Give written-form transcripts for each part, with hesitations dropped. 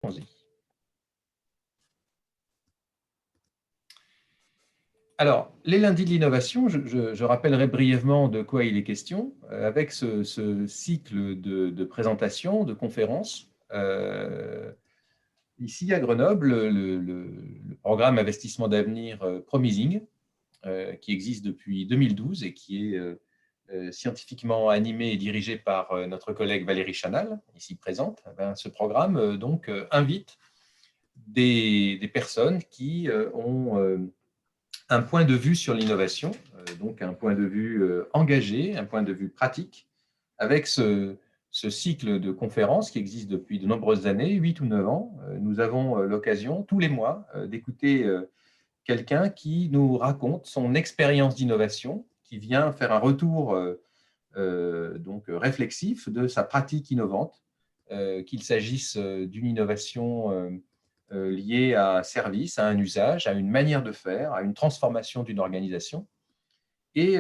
Allons-y. Alors, les lundis de l'innovation, je rappellerai brièvement de quoi il est question, avec ce cycle de présentation, de conférences. Ici, à Grenoble, le programme Investissement d'avenir Promising, qui existe depuis 2012 et qui est scientifiquement animé et dirigé par notre collègue Valérie Chanal, ici présente. Ce programme invite des personnes qui ont un point de vue sur l'innovation, donc un point de vue engagé, un point de vue pratique, avec ce cycle de conférences qui existe depuis de nombreuses années, 8 ou 9 ans. Nous avons l'occasion, tous les mois, d'écouter quelqu'un qui nous raconte son expérience d'innovation, qui vient faire un retour réflexif de sa pratique innovante, qu'il s'agisse d'une innovation liée à un service, à un usage, à une manière de faire, à une transformation d'une organisation. Et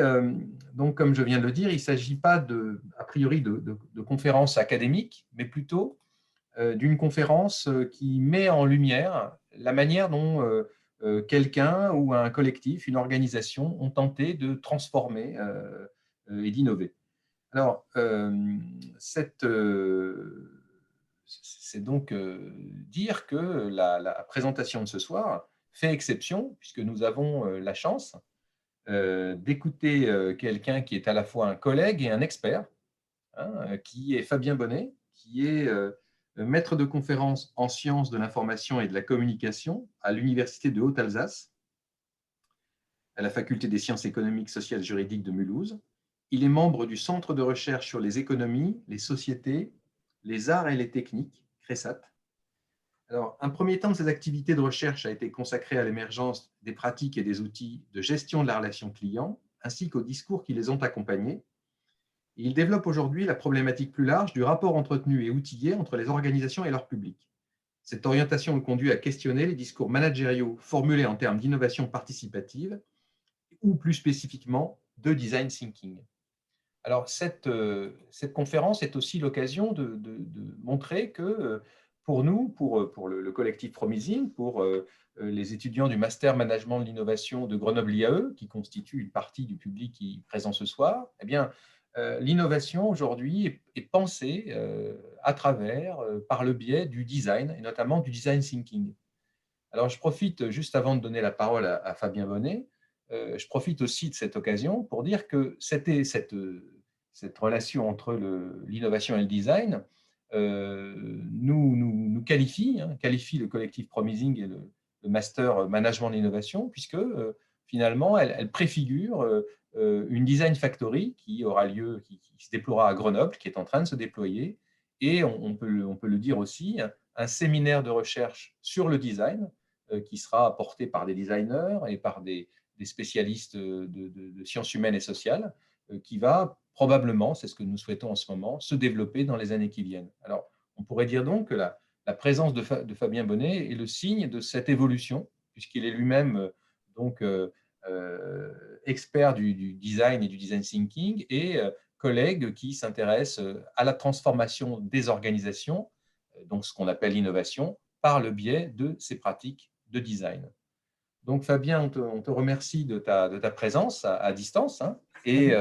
donc, comme je viens de le dire, il ne s'agit pas a priori de conférences académiques, mais plutôt d'une conférence qui met en lumière la manière dont quelqu'un ou un collectif, une organisation ont tenté de transformer et d'innover. Alors, c'est donc dire que la présentation de ce soir fait exception, puisque nous avons la chance d'écouter quelqu'un qui est à la fois un collègue et un expert, hein, qui est Fabien Bonnet, qui est maître de conférence en sciences de l'information et de la communication à l'Université de Haute-Alsace, à la Faculté des sciences économiques, sociales et juridiques de Mulhouse. Il est membre du Centre de recherche sur les économies, les sociétés, les arts et les techniques, CRESAT. Alors, un premier temps de ses activités de recherche a été consacré à l'émergence des pratiques et des outils de gestion de la relation client, ainsi qu'aux discours qui les ont accompagnés. Il développe aujourd'hui la problématique plus large du rapport entretenu et outillé entre les organisations et leur public. Cette orientation le conduit à questionner les discours managériaux formulés en termes d'innovation participative ou plus spécifiquement de design thinking. Alors, cette conférence est aussi l'occasion de montrer que pour nous, pour le collectif Promising, pour les étudiants du Master Management de l'Innovation de Grenoble IAE, qui constituent une partie du public qui est présent ce soir, eh bien, l'innovation aujourd'hui est pensée à travers, par le biais du design, et notamment du design thinking. Alors, je profite, juste avant de donner la parole à Fabien Bonnet, je profite aussi de cette occasion pour dire que cette relation entre l'innovation et le design nous qualifie, hein, qualifie le collectif Promising et le Master Management de l'Innovation, puisque finalement, elle préfigure une Design Factory qui aura lieu, qui se déploiera à Grenoble, qui est en train de se déployer, et on peut le dire aussi, un séminaire de recherche sur le design qui sera apporté par des designers et par des spécialistes de sciences humaines et sociales, qui va probablement, c'est ce que nous souhaitons en ce moment, se développer dans les années qui viennent. Alors, on pourrait dire donc que la présence de Fabien Bonnet est le signe de cette évolution, puisqu'il est lui-même expert du design et du design thinking et collègue qui s'intéresse à la transformation des organisations, donc ce qu'on appelle l'innovation, par le biais de ces pratiques de design. Donc Fabien, on te remercie de ta présence à distance, hein, et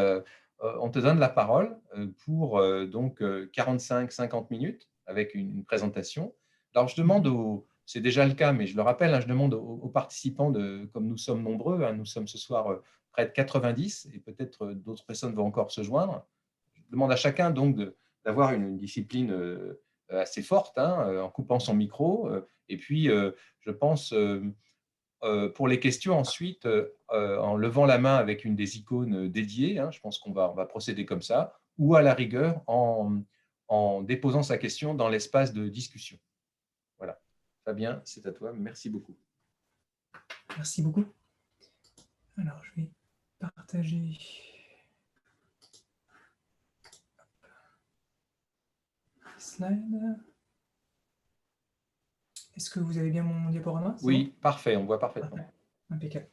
on te donne la parole pour donc 45-50 minutes avec une présentation. Alors je demande c'est déjà le cas, mais je le rappelle, hein, je demande aux participants, comme nous sommes nombreux, hein, nous sommes ce soir près de 90 et peut-être d'autres personnes vont encore se joindre. Je demande à chacun donc d'avoir une discipline assez forte, hein, en coupant son micro. Et puis, je pense pour les questions ensuite, en levant la main avec une des icônes dédiées, hein, je pense qu'on va procéder comme ça, ou à la rigueur en déposant sa question dans l'espace de discussion. Voilà. Fabien, c'est à toi. Merci beaucoup. Merci beaucoup. Alors, je vais partager les slides. Est-ce que vous avez bien mon diaporama? Oui, parfait, on voit parfaitement. Parfait. Impeccable.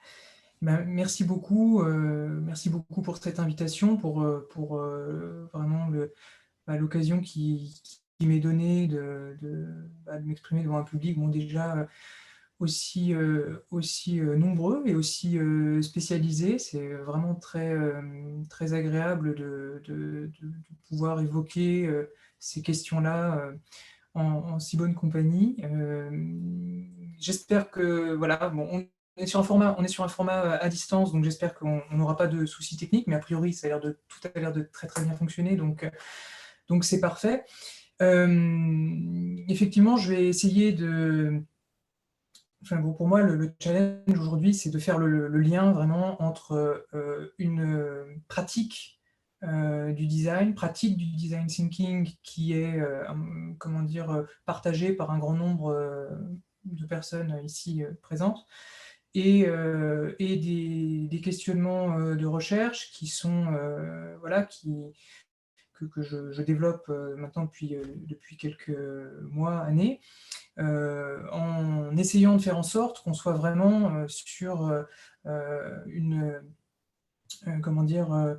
Ben, merci beaucoup pour cette invitation, pour vraiment l'occasion qui m'est donné de m'exprimer devant un public déjà aussi nombreux et aussi spécialisés. C'est vraiment très agréable de pouvoir évoquer ces questions-là en si bonne compagnie. J'espère que, voilà, bon, on est sur un format à distance, donc j'espère qu'on n'aura pas de soucis techniques, mais a priori, tout a l'air de très très bien fonctionner, donc c'est parfait. Effectivement, je vais essayer Enfin, bon, pour moi, le challenge aujourd'hui, c'est de faire le lien vraiment entre une pratique du design thinking qui est, comment dire, partagée par un grand nombre de personnes ici présentes, et des questionnements de recherche qui sont, voilà, que je développe maintenant depuis quelques mois, années, en essayant de faire en sorte qu'on soit vraiment sur comment dire,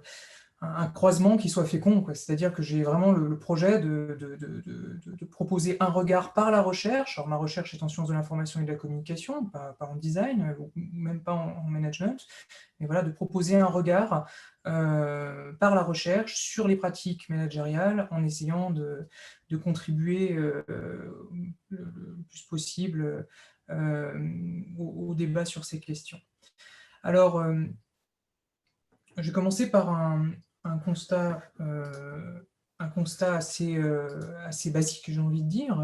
un croisement qui soit fécond, quoi. C'est-à-dire que j'ai vraiment le projet de proposer un regard par la recherche. Alors ma recherche est en sciences de l'information et de la communication, pas en design, ou même pas en management, mais voilà, de proposer un regard par la recherche sur les pratiques managériales en essayant de contribuer le plus possible au débat sur ces questions. Alors, je vais commencer par un constat, assez basique, j'ai envie de dire.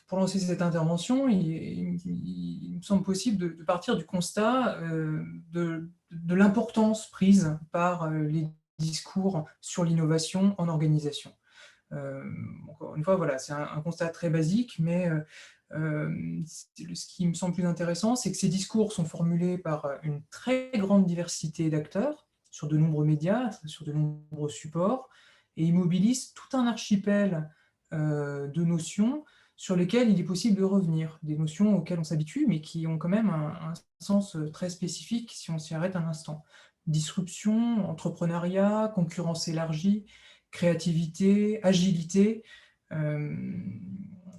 Pour lancer cette intervention, il me semble possible de partir du constat de l'importance prise par les discours sur l'innovation en organisation. Encore une fois, voilà, c'est un constat très basique, mais ce qui me semble plus intéressant, c'est que ces discours sont formulés par une très grande diversité d'acteurs sur de nombreux médias, sur de nombreux supports, et ils mobilisent tout un archipel de notions sur lesquelles il est possible de revenir, des notions auxquelles on s'habitue, mais qui ont quand même un sens très spécifique si on s'y arrête un instant. Disruption, entrepreneuriat, concurrence élargie, créativité, agilité.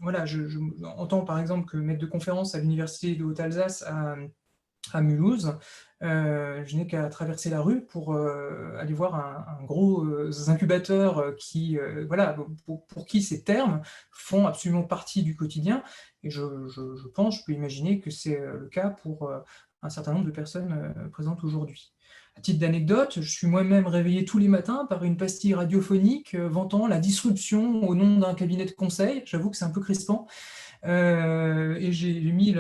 Voilà, je entends par exemple que maître de conférence à l'université de Haute-Alsace à Mulhouse, je n'ai qu'à traverser la rue pour aller voir un gros incubateur qui, voilà, pour qui ces termes font absolument partie du quotidien. Et je peux imaginer que c'est le cas pour un certain nombre de personnes présentes aujourd'hui. À titre d'anecdote, je suis moi-même réveillé tous les matins par une pastille radiophonique vantant la disruption au nom d'un cabinet de conseil. J'avoue que c'est un peu crispant. Et j'ai mis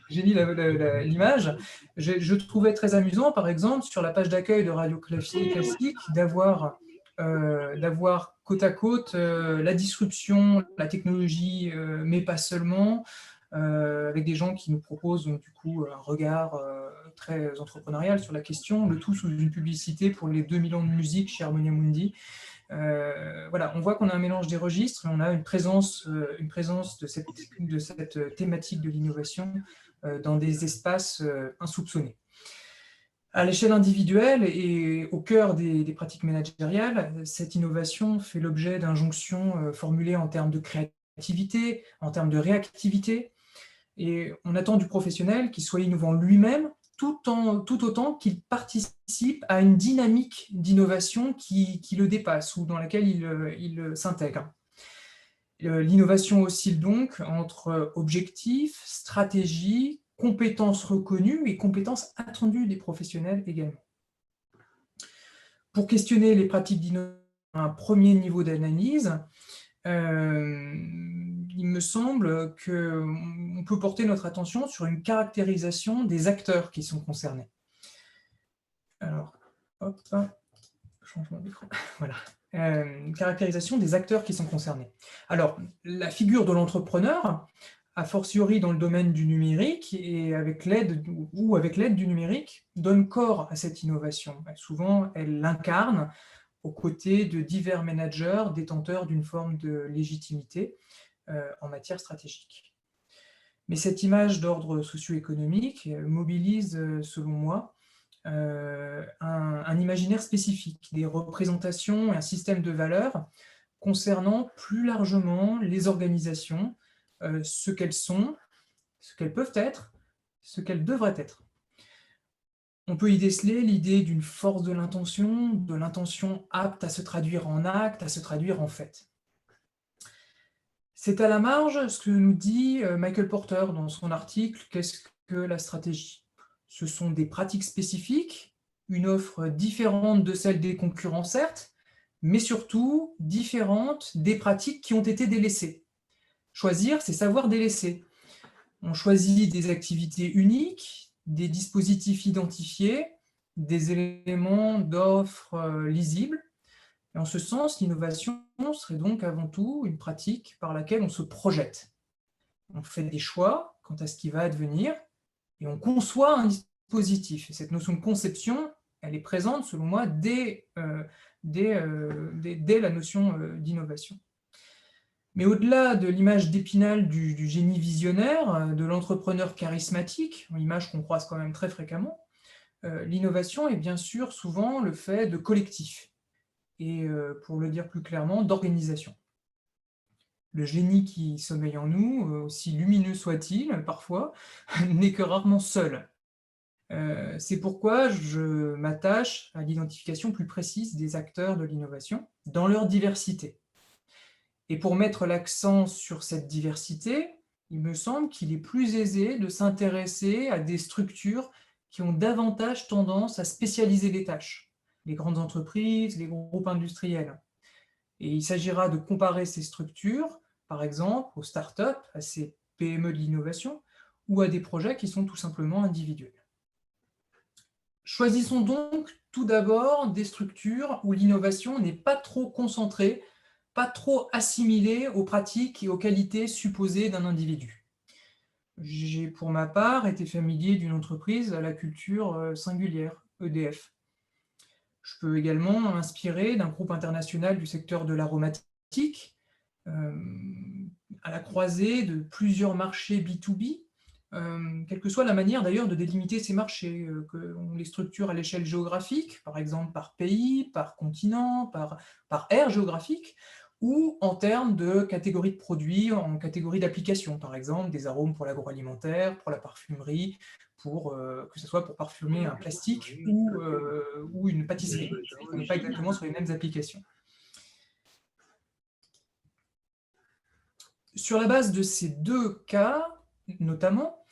l'image. Je trouvais très amusant, par exemple, sur la page d'accueil de Radio Classique, d'avoir côte à côte la disruption, la technologie, mais pas seulement, avec des gens qui nous proposent donc, du coup un regard très entrepreneurial sur la question, le tout sous une publicité pour les 2000 ans de musique chez Harmonia Mundi. Voilà, on voit qu'on a un mélange des registres, et on a une présence de cette thématique de l'innovation dans des espaces insoupçonnés. À l'échelle individuelle et au cœur des pratiques managériales, cette innovation fait l'objet d'injonctions formulées en termes de créativité, en termes de réactivité, et on attend du professionnel qu'il soit innovant lui-même, tout autant qu'il participe à une dynamique d'innovation qui le dépasse ou dans laquelle il s'intègre. L'innovation oscille donc entre objectifs, stratégie, compétences reconnues et compétences attendues des professionnels également. Pour questionner les pratiques d'innovation à un premier niveau d'analyse, il me semble qu'on peut porter notre attention sur une caractérisation des acteurs qui sont concernés. Alors, hop, changement d'écran, voilà. Caractérisation des acteurs qui sont concernés. Alors, la figure de l'entrepreneur, a fortiori dans le domaine du numérique, et avec l'aide du numérique, donne corps à cette innovation. Souvent, elle l'incarne aux côtés de divers managers détenteurs d'une forme de légitimité en matière stratégique. Mais cette image d'ordre socio-économique mobilise, selon moi, un imaginaire spécifique, des représentations et un système de valeurs concernant plus largement les organisations, ce qu'elles sont, ce qu'elles peuvent être, ce qu'elles devraient être. On peut y déceler l'idée d'une force de l'intention apte à se traduire en acte, à se traduire en fait. C'est à la marge ce que nous dit Michael Porter dans son article « Qu'est-ce que la stratégie ?» Ce sont des pratiques spécifiques, une offre différente de celle des concurrents certes, mais surtout différente des pratiques qui ont été délaissées. Choisir, c'est savoir délaisser. On choisit des activités uniques, des dispositifs identifiés, des éléments d'offre lisibles. Et en ce sens, l'innovation serait donc avant tout une pratique par laquelle on se projette. On fait des choix quant à ce qui va advenir et on conçoit un dispositif. Et cette notion de conception, elle est présente, selon moi, dès la notion d'innovation. Mais au-delà de l'image d'Épinal du génie visionnaire, de l'entrepreneur charismatique, une image qu'on croise quand même très fréquemment, l'innovation est bien sûr souvent le fait de collectifs, et pour le dire plus clairement, d'organisation. Le génie qui sommeille en nous, aussi lumineux soit-il parfois, n'est que rarement seul. C'est pourquoi je m'attache à l'identification plus précise des acteurs de l'innovation dans leur diversité. Et pour mettre l'accent sur cette diversité, il me semble qu'il est plus aisé de s'intéresser à des structures qui ont davantage tendance à spécialiser les tâches, les grandes entreprises, les groupes industriels. Et il s'agira de comparer ces structures, par exemple, aux startups, à ces PME de l'innovation, ou à des projets qui sont tout simplement individuels. Choisissons donc tout d'abord des structures où l'innovation n'est pas trop concentrée, pas trop assimilée aux pratiques et aux qualités supposées d'un individu. J'ai pour ma part été familier d'une entreprise à la culture singulière, EDF. Je peux également m'inspirer d'un groupe international du secteur de l'aromatique, à la croisée de plusieurs marchés B2B, quelle que soit la manière d'ailleurs de délimiter ces marchés, qu'on les structure à l'échelle géographique, par exemple par pays, par continent, par aire géographique, ou en termes de catégories de produits, en catégories d'applications, par exemple des arômes pour l'agroalimentaire, pour la parfumerie, que ce soit pour parfumer un plastique ou une pâtisserie. On n'est pas exactement sur les mêmes applications. Sur la base de ces deux cas, notamment,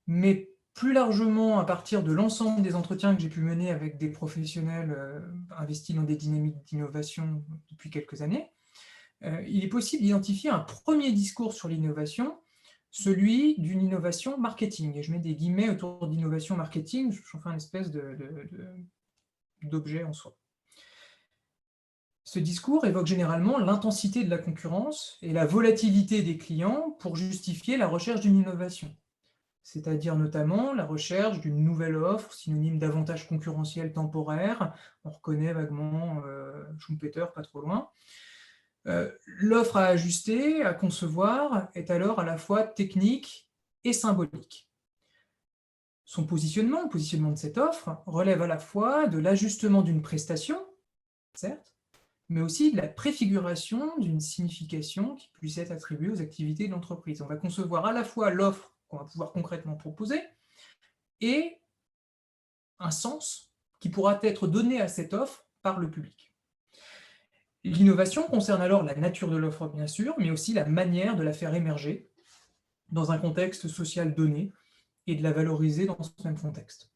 mais plus largement à partir de l'ensemble des entretiens que j'ai pu mener avec des professionnels investis dans des dynamiques d'innovation depuis quelques années, il est possible d'identifier un premier discours sur l'innovation, celui d'une innovation marketing. Et je mets des guillemets autour d'innovation marketing, j'en fais une espèce d'objet en soi. Ce discours évoque généralement l'intensité de la concurrence et la volatilité des clients pour justifier la recherche d'une innovation, c'est-à-dire notamment la recherche d'une nouvelle offre, synonyme d'avantage concurrentiel temporaire. On reconnaît vaguement Schumpeter, pas trop loin. L'offre à ajuster, à concevoir, est alors à la fois technique et symbolique. Son positionnement, le positionnement de cette offre, relève à la fois de l'ajustement d'une prestation, certes, mais aussi de la préfiguration d'une signification qui puisse être attribuée aux activités de l'entreprise. On va concevoir à la fois l'offre qu'on va pouvoir concrètement proposer et un sens qui pourra être donné à cette offre par le public. L'innovation concerne alors la nature de l'offre, bien sûr, mais aussi la manière de la faire émerger dans un contexte social donné et de la valoriser dans ce même contexte.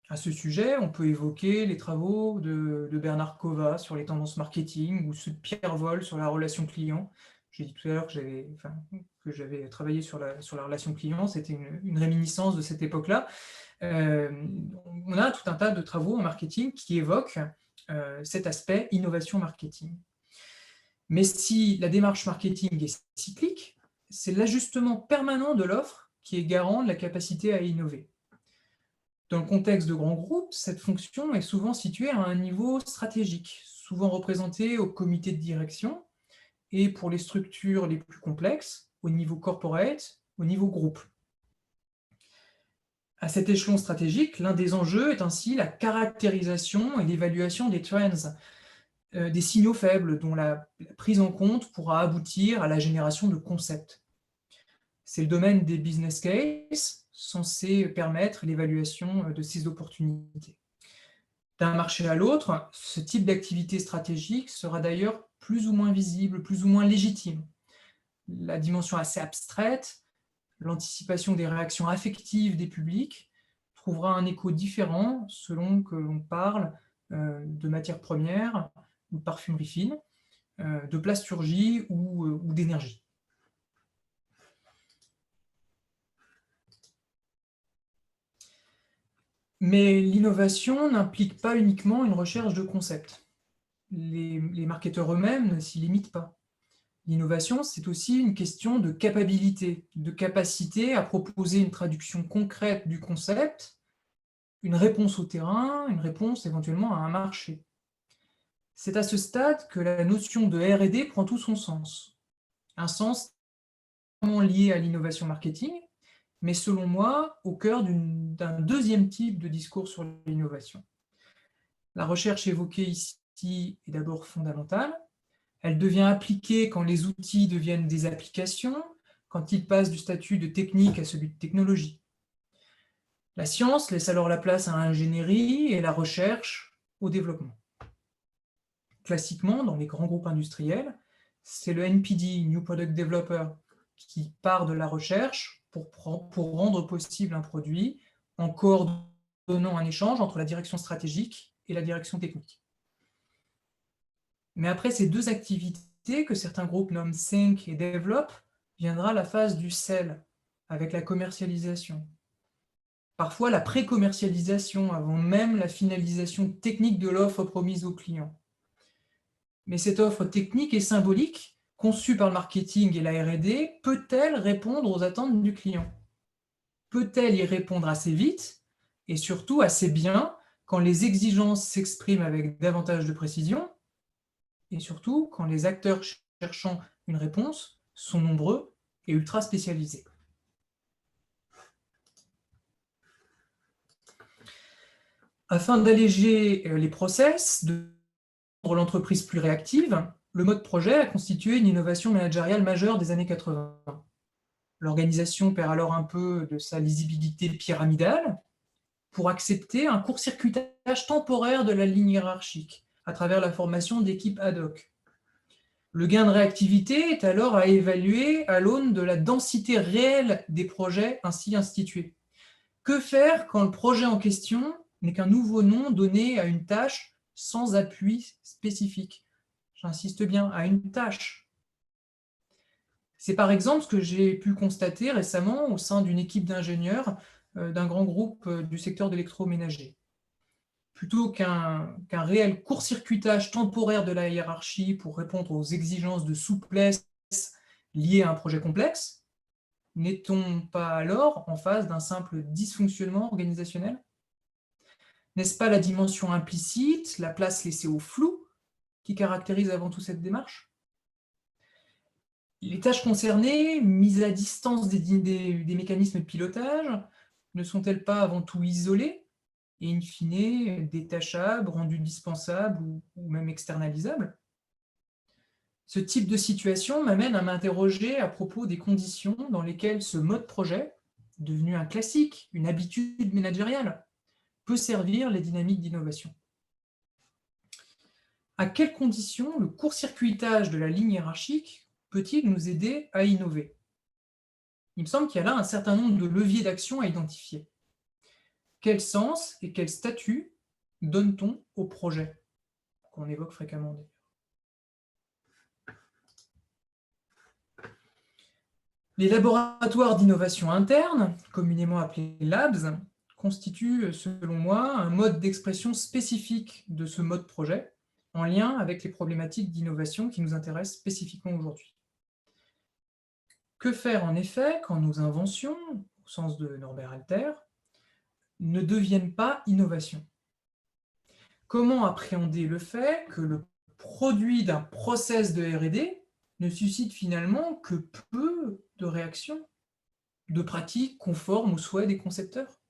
À ce sujet, on peut évoquer les travaux de Bernard Kova sur les tendances marketing ou ceux de Pierre Vol sur la relation client. J'ai dit tout à l'heure que j'avais travaillé sur la relation client, c'était une réminiscence de cette époque-là. On a tout un tas de travaux en marketing qui évoquent cet aspect innovation marketing. Mais si la démarche marketing est cyclique, c'est l'ajustement permanent de l'offre qui est garant de la capacité à innover. Dans le contexte de grands groupes, cette fonction est souvent située à un niveau stratégique, souvent représentée au comité de direction, et pour les structures les plus complexes, au niveau corporate, au niveau groupe. À cet échelon stratégique, l'un des enjeux est ainsi la caractérisation et l'évaluation des trends, des signaux faibles dont la prise en compte pourra aboutir à la génération de concepts. C'est le domaine des business cases, censé permettre l'évaluation de ces opportunités. D'un marché à l'autre, ce type d'activité stratégique sera d'ailleurs plus ou moins visible, plus ou moins légitime. La dimension assez abstraite, l'anticipation des réactions affectives des publics, trouvera un écho différent selon que l'on parle de matières premières ou de parfumerie fine, de plasturgie ou d'énergie. Mais l'innovation n'implique pas uniquement une recherche de concepts. Les marketeurs eux-mêmes ne s'y limitent pas. L'innovation, c'est aussi une question de capacité, de capacité à proposer une traduction concrète du concept, une réponse au terrain, une réponse éventuellement à un marché. C'est à ce stade que la notion de R&D prend tout son sens. Un sens lié à l'innovation marketing, mais selon moi, au cœur d'un deuxième type de discours sur l'innovation. La recherche évoquée ici est d'abord fondamentale. Elle devient appliquée quand les outils deviennent des applications, quand ils passent du statut de technique à celui de technologie. La science laisse alors la place à l'ingénierie et la recherche au développement. Classiquement, dans les grands groupes industriels, c'est le NPD, New Product Developer, qui part de la recherche pour rendre possible un produit en coordonnant un échange entre la direction stratégique et la direction technique. Mais après ces deux activités que certains groupes nomment Think et Develop, viendra la phase du sell, avec la commercialisation. Parfois la pré-commercialisation, avant même la finalisation technique de l'offre promise au client. Mais cette offre technique et symbolique, conçue par le marketing et la R&D, peut-elle répondre aux attentes du client? Peut-elle y répondre assez vite et surtout assez bien quand les exigences s'expriment avec davantage de précision et surtout quand les acteurs cherchant une réponse sont nombreux et ultra spécialisés? Afin d'alléger les process, de rendre l'entreprise plus réactive, le mode projet a constitué une innovation managériale majeure des années 80. L'organisation perd alors un peu de sa lisibilité pyramidale pour accepter un court-circuitage temporaire de la ligne hiérarchique à travers la formation d'équipes ad hoc. Le gain de réactivité est alors à évaluer à l'aune de la densité réelle des projets ainsi institués. Que faire quand le projet en question n'est qu'un nouveau nom donné à une tâche sans appui spécifique? J'insiste bien, à une tâche. C'est par exemple ce que j'ai pu constater récemment au sein d'une équipe d'ingénieurs d'un grand groupe du secteur de l'électroménager. Plutôt qu'un réel court-circuitage temporaire de la hiérarchie pour répondre aux exigences de souplesse liées à un projet complexe, n'est-on pas alors en face d'un simple dysfonctionnement organisationnel? N'est-ce pas la dimension implicite, la place laissée au flou, qui caractérise avant tout cette démarche? Les tâches concernées, mises à distance des mécanismes de pilotage, ne sont-elles pas avant tout isolées et in fine détachables, rendues dispensables ou même externalisables? Ce type de situation m'amène à m'interroger à propos des conditions dans lesquelles ce mode projet, devenu un classique, une habitude managériale, peut servir les dynamiques d'innovation. À quelles conditions le court-circuitage de la ligne hiérarchique peut-il nous aider à innover? Il me semble qu'il y a là un certain nombre de leviers d'action à identifier. Quel sens et quel statut donne-t-on au projet, qu'on évoque fréquemment d'ailleurs? Les laboratoires d'innovation interne, communément appelés labs, constituent, selon moi, un mode d'expression spécifique de ce mode projet, en lien avec les problématiques d'innovation qui nous intéressent spécifiquement aujourd'hui. Que faire en effet quand nos inventions, au sens de Norbert Alter, ne deviennent pas innovation? Comment appréhender le fait que le produit d'un process de R&D ne suscite finalement que peu de réactions, de pratiques conformes aux souhaits des concepteurs?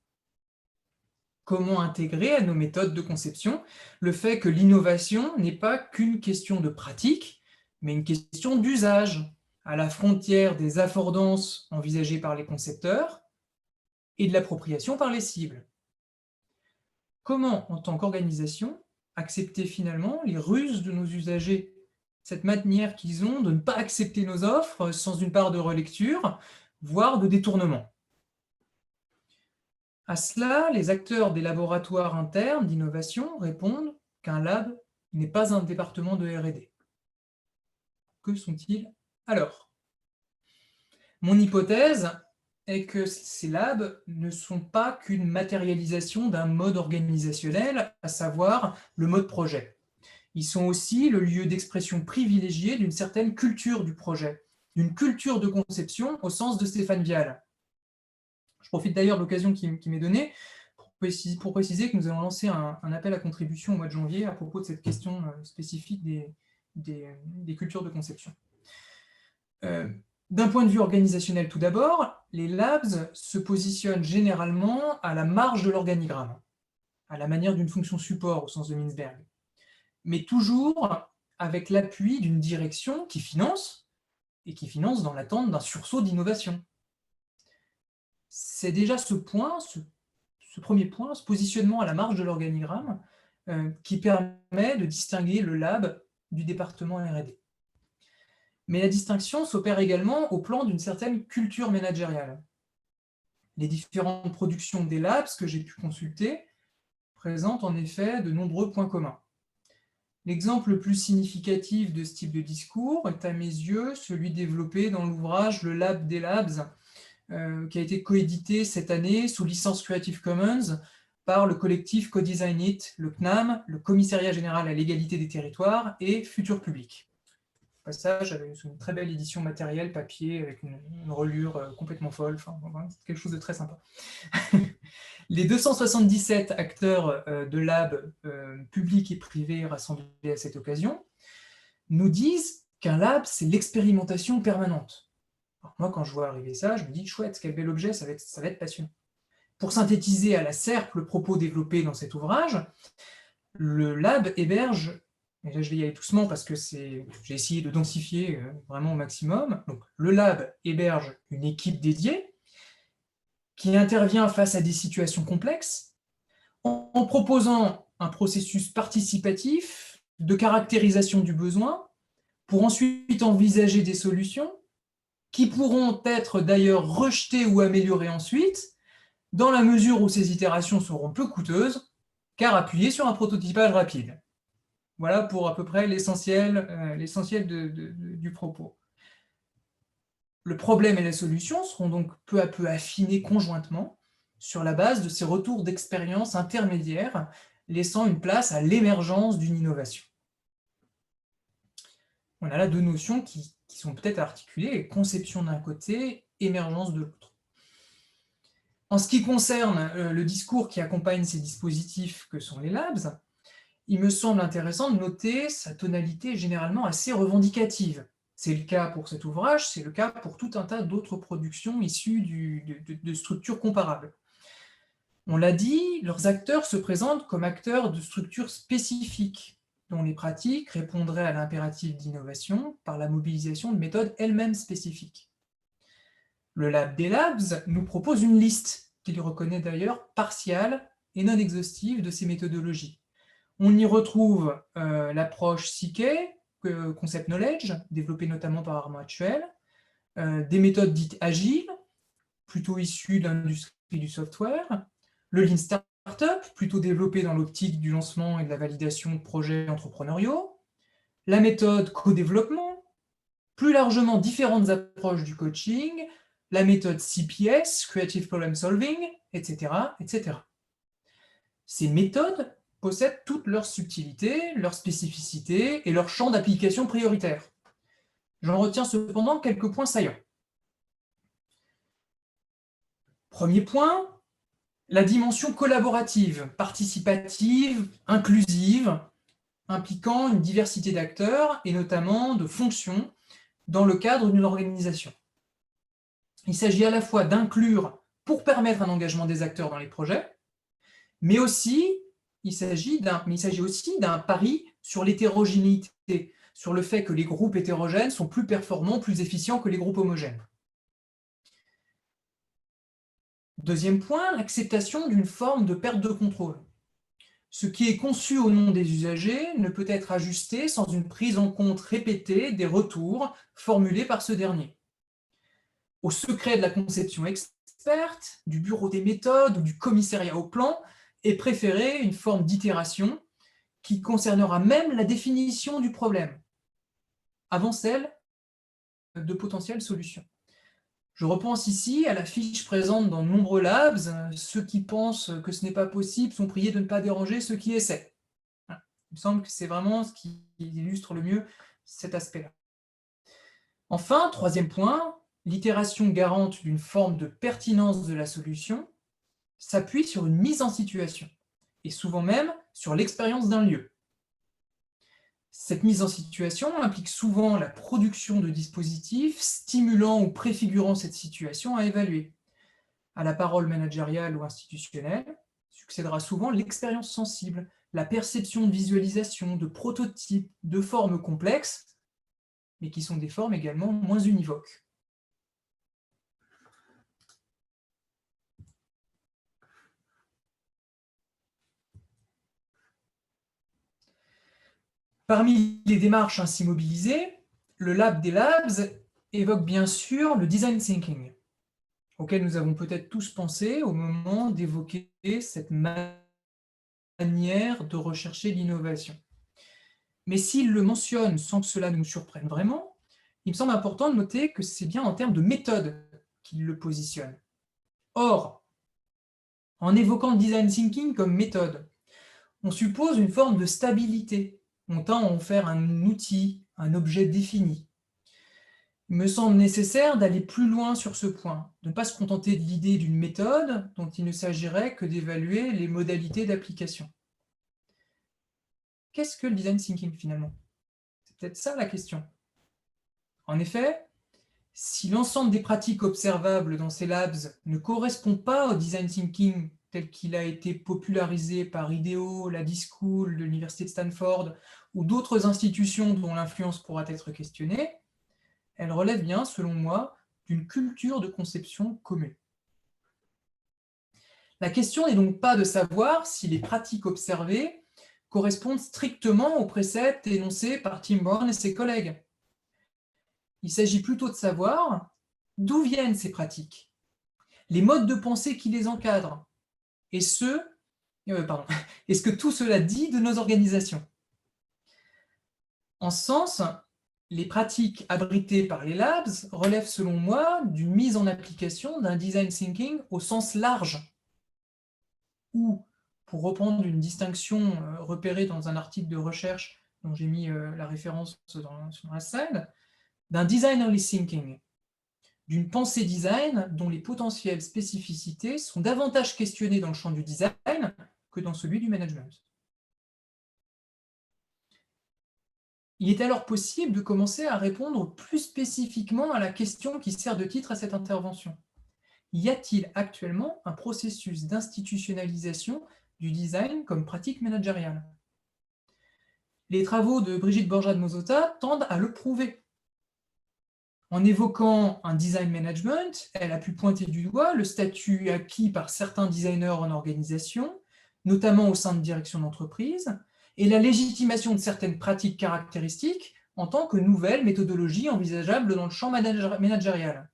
comment intégrer à nos méthodes de conception le fait que l'innovation n'est pas qu'une question de pratique, mais une question d'usage, à la frontière des affordances envisagées par les concepteurs et de l'appropriation par les cibles. Comment, en tant qu'organisation, accepter finalement les ruses de nos usagers, cette manière qu'ils ont de ne pas accepter nos offres sans une part de relecture, voire de détournement. À cela, les acteurs des laboratoires internes d'innovation répondent qu'un lab n'est pas un département de R&D. Que sont-ils alors? Mon hypothèse est que ces labs ne sont pas qu'une matérialisation d'un mode organisationnel, à savoir le mode projet. Ils sont aussi le lieu d'expression privilégié d'une certaine culture du projet, d'une culture de conception au sens de Stéphane Vial. Je profite d'ailleurs de l'occasion qui m'est donnée pour préciser que nous allons lancer un appel à contribution au mois de janvier à propos de cette question spécifique des cultures de conception. D'un point de vue organisationnel tout d'abord, les labs se positionnent généralement à la marge de l'organigramme, à la manière d'une fonction support au sens de Mintzberg, mais toujours avec l'appui d'une direction qui finance, et qui finance dans l'attente d'un sursaut d'innovation. C'est déjà ce premier point, ce positionnement à la marge de l'organigramme, qui permet de distinguer le lab du département R&D. Mais la distinction s'opère également au plan d'une certaine culture managériale. Les différentes productions des labs que j'ai pu consulter présentent en effet de nombreux points communs. L'exemple le plus significatif de ce type de discours est à mes yeux celui développé dans l'ouvrage Le Lab des Labs, qui a été coédité cette année sous licence Creative Commons par le collectif Co-Design It, le CNAM, le Commissariat général à l'égalité des territoires et Futur Public. Au passage, j'avais une très belle édition matérielle, papier, avec une relure complètement folle, enfin, c'est quelque chose de très sympa. Les 277 acteurs de lab publics et privés rassemblés à cette occasion nous disent qu'un lab, c'est l'expérimentation permanente. Alors moi, quand je vois arriver ça, je me dis, chouette, quel bel objet, ça va être passionnant. Pour synthétiser à la serpe le propos développé dans cet ouvrage, le lab héberge, et là je vais y aller doucement parce que j'ai essayé de densifier vraiment au maximum, donc le lab héberge une équipe dédiée qui intervient face à des situations complexes en proposant un processus participatif de caractérisation du besoin pour ensuite envisager des solutions qui pourront être d'ailleurs rejetées ou améliorées ensuite, dans la mesure où ces itérations seront peu coûteuses, car appuyées sur un prototypage rapide. Voilà pour à peu près l'essentiel du propos. Le problème et la solution seront donc peu à peu affinés conjointement sur la base de ces retours d'expérience intermédiaires, laissant une place à l'émergence d'une innovation. On a là deux notions qui sont peut-être articulées, conception d'un côté, émergence de l'autre. En ce qui concerne le discours qui accompagne ces dispositifs que sont les labs, il me semble intéressant de noter sa tonalité généralement assez revendicative. C'est le cas pour cet ouvrage, c'est le cas pour tout un tas d'autres productions issues de structures comparables. On l'a dit, leurs acteurs se présentent comme acteurs de structures spécifiques, dont les pratiques répondraient à l'impératif d'innovation par la mobilisation de méthodes elles-mêmes spécifiques. Le Lab des Labs nous propose une liste, qu'il reconnaît d'ailleurs partiale et non exhaustive de ces méthodologies. On y retrouve l'approche CK, Concept Knowledge, développée notamment par Armand Actuel, des méthodes dites agiles, plutôt issues de l'industrie du software, le Lean Startup, plutôt développé dans l'optique du lancement et de la validation de projets entrepreneuriaux, la méthode co-développement, plus largement différentes approches du coaching, la méthode CPS, Creative Problem Solving, etc., etc. Ces méthodes possèdent toutes leurs subtilités, leurs spécificités et leur champ d'application prioritaire. J'en retiens cependant quelques points saillants. Premier point, la dimension collaborative, participative, inclusive, impliquant une diversité d'acteurs et notamment de fonctions dans le cadre d'une organisation. Il s'agit à la fois d'inclure pour permettre un engagement des acteurs dans les projets, Mais il s'agit aussi d'un pari sur l'hétérogénéité, sur le fait que les groupes hétérogènes sont plus performants, plus efficients que les groupes homogènes. Deuxième point, l'acceptation d'une forme de perte de contrôle. Ce qui est conçu au nom des usagers ne peut être ajusté sans une prise en compte répétée des retours formulés par ce dernier. Au secret de la conception experte, du bureau des méthodes ou du commissariat au plan est préférée une forme d'itération qui concernera même la définition du problème, avant celle de potentielles solutions. Je repense ici à la fiche présente dans de nombreux labs. Ceux qui pensent que ce n'est pas possible sont priés de ne pas déranger ceux qui essaient. Voilà. Il me semble que c'est vraiment ce qui illustre le mieux cet aspect-là. Enfin, troisième point, l'itération garante d'une forme de pertinence de la solution s'appuie sur une mise en situation, et souvent même sur l'expérience d'un lieu. Cette mise en situation implique souvent la production de dispositifs stimulant ou préfigurant cette situation à évaluer. À la parole managériale ou institutionnelle succédera souvent l'expérience sensible, la perception de visualisation, de prototypes, de formes complexes, mais qui sont des formes également moins univoques. Parmi les démarches ainsi mobilisées, le Lab des Labs évoque bien sûr le design thinking, auquel nous avons peut-être tous pensé au moment d'évoquer cette manière de rechercher l'innovation. Mais s'il le mentionne sans que cela nous surprenne vraiment, il me semble important de noter que c'est bien en termes de méthode qu'il le positionne. Or, en évoquant le design thinking comme méthode, on suppose une forme de stabilité. On tend à en faire un outil, un objet défini. Il me semble nécessaire d'aller plus loin sur ce point, de ne pas se contenter de l'idée d'une méthode dont il ne s'agirait que d'évaluer les modalités d'application. Qu'est-ce que le design thinking finalement? C'est peut-être ça la question. En effet, si l'ensemble des pratiques observables dans ces labs ne correspond pas au design thinking tel qu'il a été popularisé par IDEO, la D-School de l'Université de Stanford ou d'autres institutions dont l'influence pourra être questionnée, elle relève bien, selon moi, d'une culture de conception commune. La question n'est donc pas de savoir si les pratiques observées correspondent strictement aux préceptes énoncés par Tim Brown et ses collègues. Il s'agit plutôt de savoir d'où viennent ces pratiques, les modes de pensée qui les encadrent, et ce que tout cela dit de nos organisations. En ce sens, les pratiques abritées par les labs relèvent selon moi d'une mise en application d'un design thinking au sens large, ou, pour reprendre une distinction repérée dans un article de recherche dont j'ai mis la référence sur la slide, d'un designerly thinking, d'une pensée design dont les potentielles spécificités sont davantage questionnées dans le champ du design que dans celui du management. Il est alors possible de commencer à répondre plus spécifiquement à la question qui sert de titre à cette intervention. Y a-t-il actuellement un processus d'institutionnalisation du design comme pratique managériale? Les travaux de Brigitte Borja de Mozota tendent à le prouver. En évoquant un design management, elle a pu pointer du doigt le statut acquis par certains designers en organisation, notamment au sein de directions d'entreprise, et la légitimation de certaines pratiques caractéristiques en tant que nouvelles méthodologies envisageables dans le champ managérial.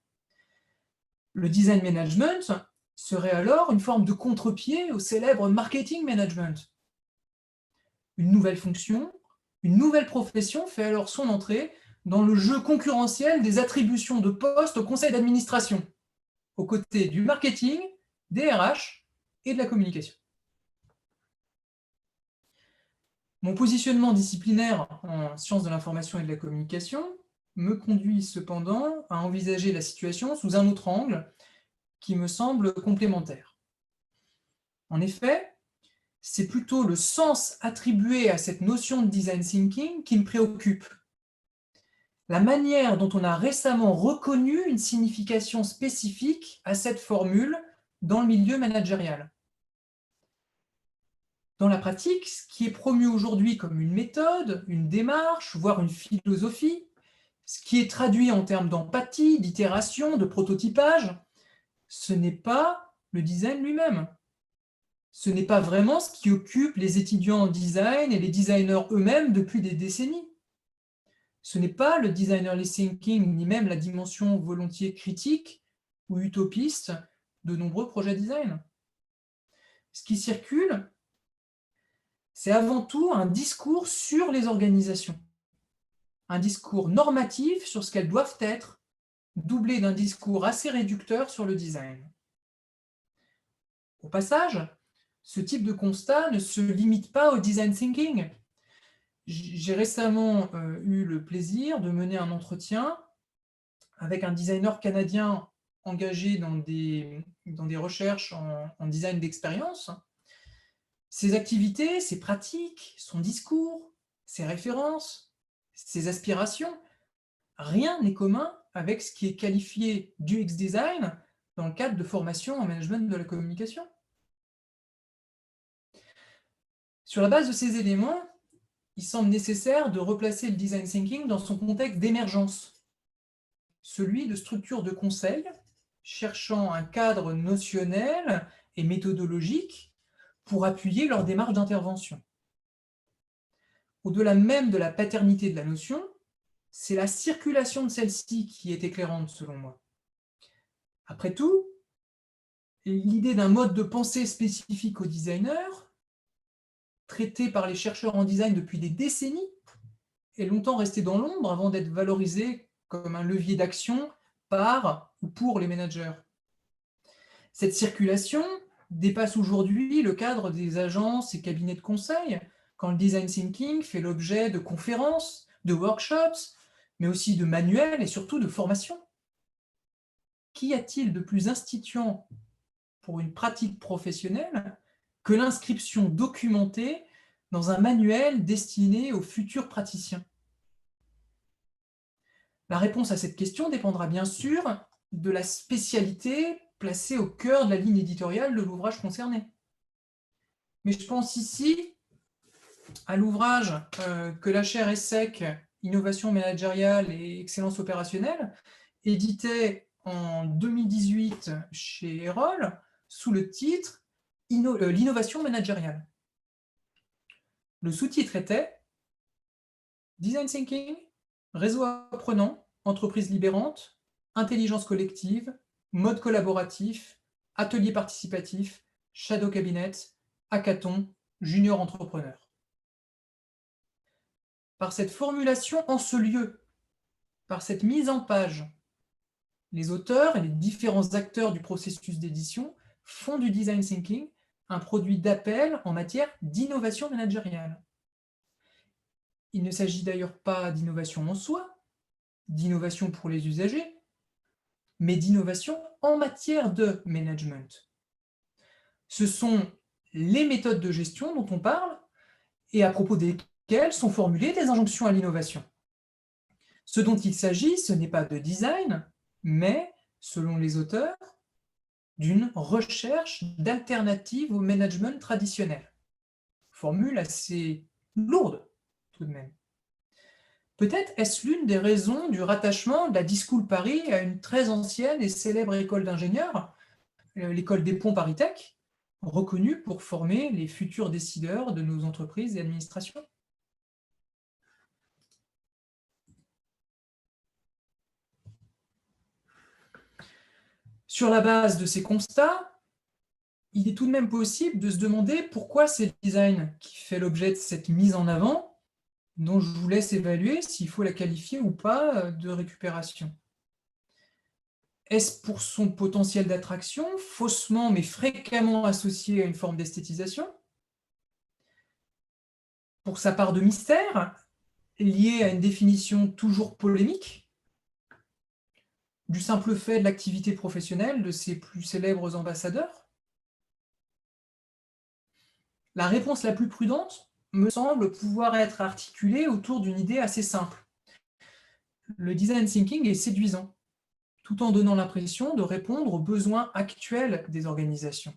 Le design management serait alors une forme de contre-pied au célèbre marketing management. Une nouvelle fonction, une nouvelle profession fait alors son entrée dans le jeu concurrentiel des attributions de postes au conseil d'administration, aux côtés du marketing, des RH et de la communication. Mon positionnement disciplinaire en sciences de l'information et de la communication me conduit cependant à envisager la situation sous un autre angle qui me semble complémentaire. En effet, c'est plutôt le sens attribué à cette notion de design thinking qui me préoccupe. La manière dont on a récemment reconnu une signification spécifique à cette formule dans le milieu managérial. Dans la pratique, ce qui est promu aujourd'hui comme une méthode, une démarche, voire une philosophie, ce qui est traduit en termes d'empathie, d'itération, de prototypage, ce n'est pas le design lui-même. Ce n'est pas vraiment ce qui occupe les étudiants en design et les designers eux-mêmes depuis des décennies. Ce n'est pas le designerly thinking, ni même la dimension volontiers critique ou utopiste de nombreux projets design. Ce qui circule, c'est avant tout un discours sur les organisations, un discours normatif sur ce qu'elles doivent être, doublé d'un discours assez réducteur sur le design. Au passage, ce type de constat ne se limite pas au design thinking. J'ai récemment eu le plaisir de mener un entretien avec un designer canadien engagé dans des recherches en design d'expérience. Ses activités, ses pratiques, son discours, ses références, ses aspirations, rien n'est commun avec ce qui est qualifié d'UX design dans le cadre de formation en management de la communication. Sur la base de ces éléments, il semble nécessaire de replacer le design thinking dans son contexte d'émergence, celui de structures de conseil cherchant un cadre notionnel et méthodologique pour appuyer leur démarche d'intervention. Au-delà même de la paternité de la notion, c'est la circulation de celle-ci qui est éclairante selon moi. Après tout, l'idée d'un mode de pensée spécifique aux designers, traité par les chercheurs en design depuis des décennies, est longtemps resté dans l'ombre avant d'être valorisé comme un levier d'action par ou pour les managers. Cette circulation dépasse aujourd'hui le cadre des agences et cabinets de conseil, quand le design thinking fait l'objet de conférences, de workshops, mais aussi de manuels et surtout de formations. Qu'y a-t-il de plus instituant pour une pratique professionnelle que l'inscription documentée dans un manuel destiné aux futurs praticiens? La réponse à cette question dépendra bien sûr de la spécialité placée au cœur de la ligne éditoriale de l'ouvrage concerné. Mais je pense ici à l'ouvrage que la chaire ESSEC, Innovation managériale et excellence opérationnelle, éditait en 2018 chez Erol sous le titre « L'innovation managériale ». Le sous-titre était « Design Thinking, réseau apprenant, entreprise libérante, intelligence collective, mode collaboratif, atelier participatif, shadow cabinet, hackathon, junior entrepreneur ». Par cette formulation en ce lieu, par cette mise en page, les auteurs et les différents acteurs du processus d'édition font du design thinking un produit d'appel en matière d'innovation managériale. Il ne s'agit d'ailleurs pas d'innovation en soi, d'innovation pour les usagers, mais d'innovation en matière de management. Ce sont les méthodes de gestion dont on parle et à propos desquelles sont formulées des injonctions à l'innovation. Ce dont il s'agit, ce n'est pas de design, mais, selon les auteurs, d'une recherche d'alternatives au management traditionnel. Formule assez lourde, tout de même. Peut-être est-ce l'une des raisons du rattachement de la D-School Paris à une très ancienne et célèbre école d'ingénieurs, l'école des ponts Paris Tech, reconnue pour former les futurs décideurs de nos entreprises et administrations. Sur la base de ces constats, il est tout de même possible de se demander pourquoi c'est le design qui fait l'objet de cette mise en avant, dont je vous laisse évaluer s'il faut la qualifier ou pas de récupération. Est-ce pour son potentiel d'attraction, faussement mais fréquemment associé à une forme d'esthétisation? Pour sa part de mystère, liée à une définition toujours polémique? Du simple fait de l'activité professionnelle de ses plus célèbres ambassadeurs? La réponse la plus prudente me semble pouvoir être articulée autour d'une idée assez simple. Le design thinking est séduisant, tout en donnant l'impression de répondre aux besoins actuels des organisations.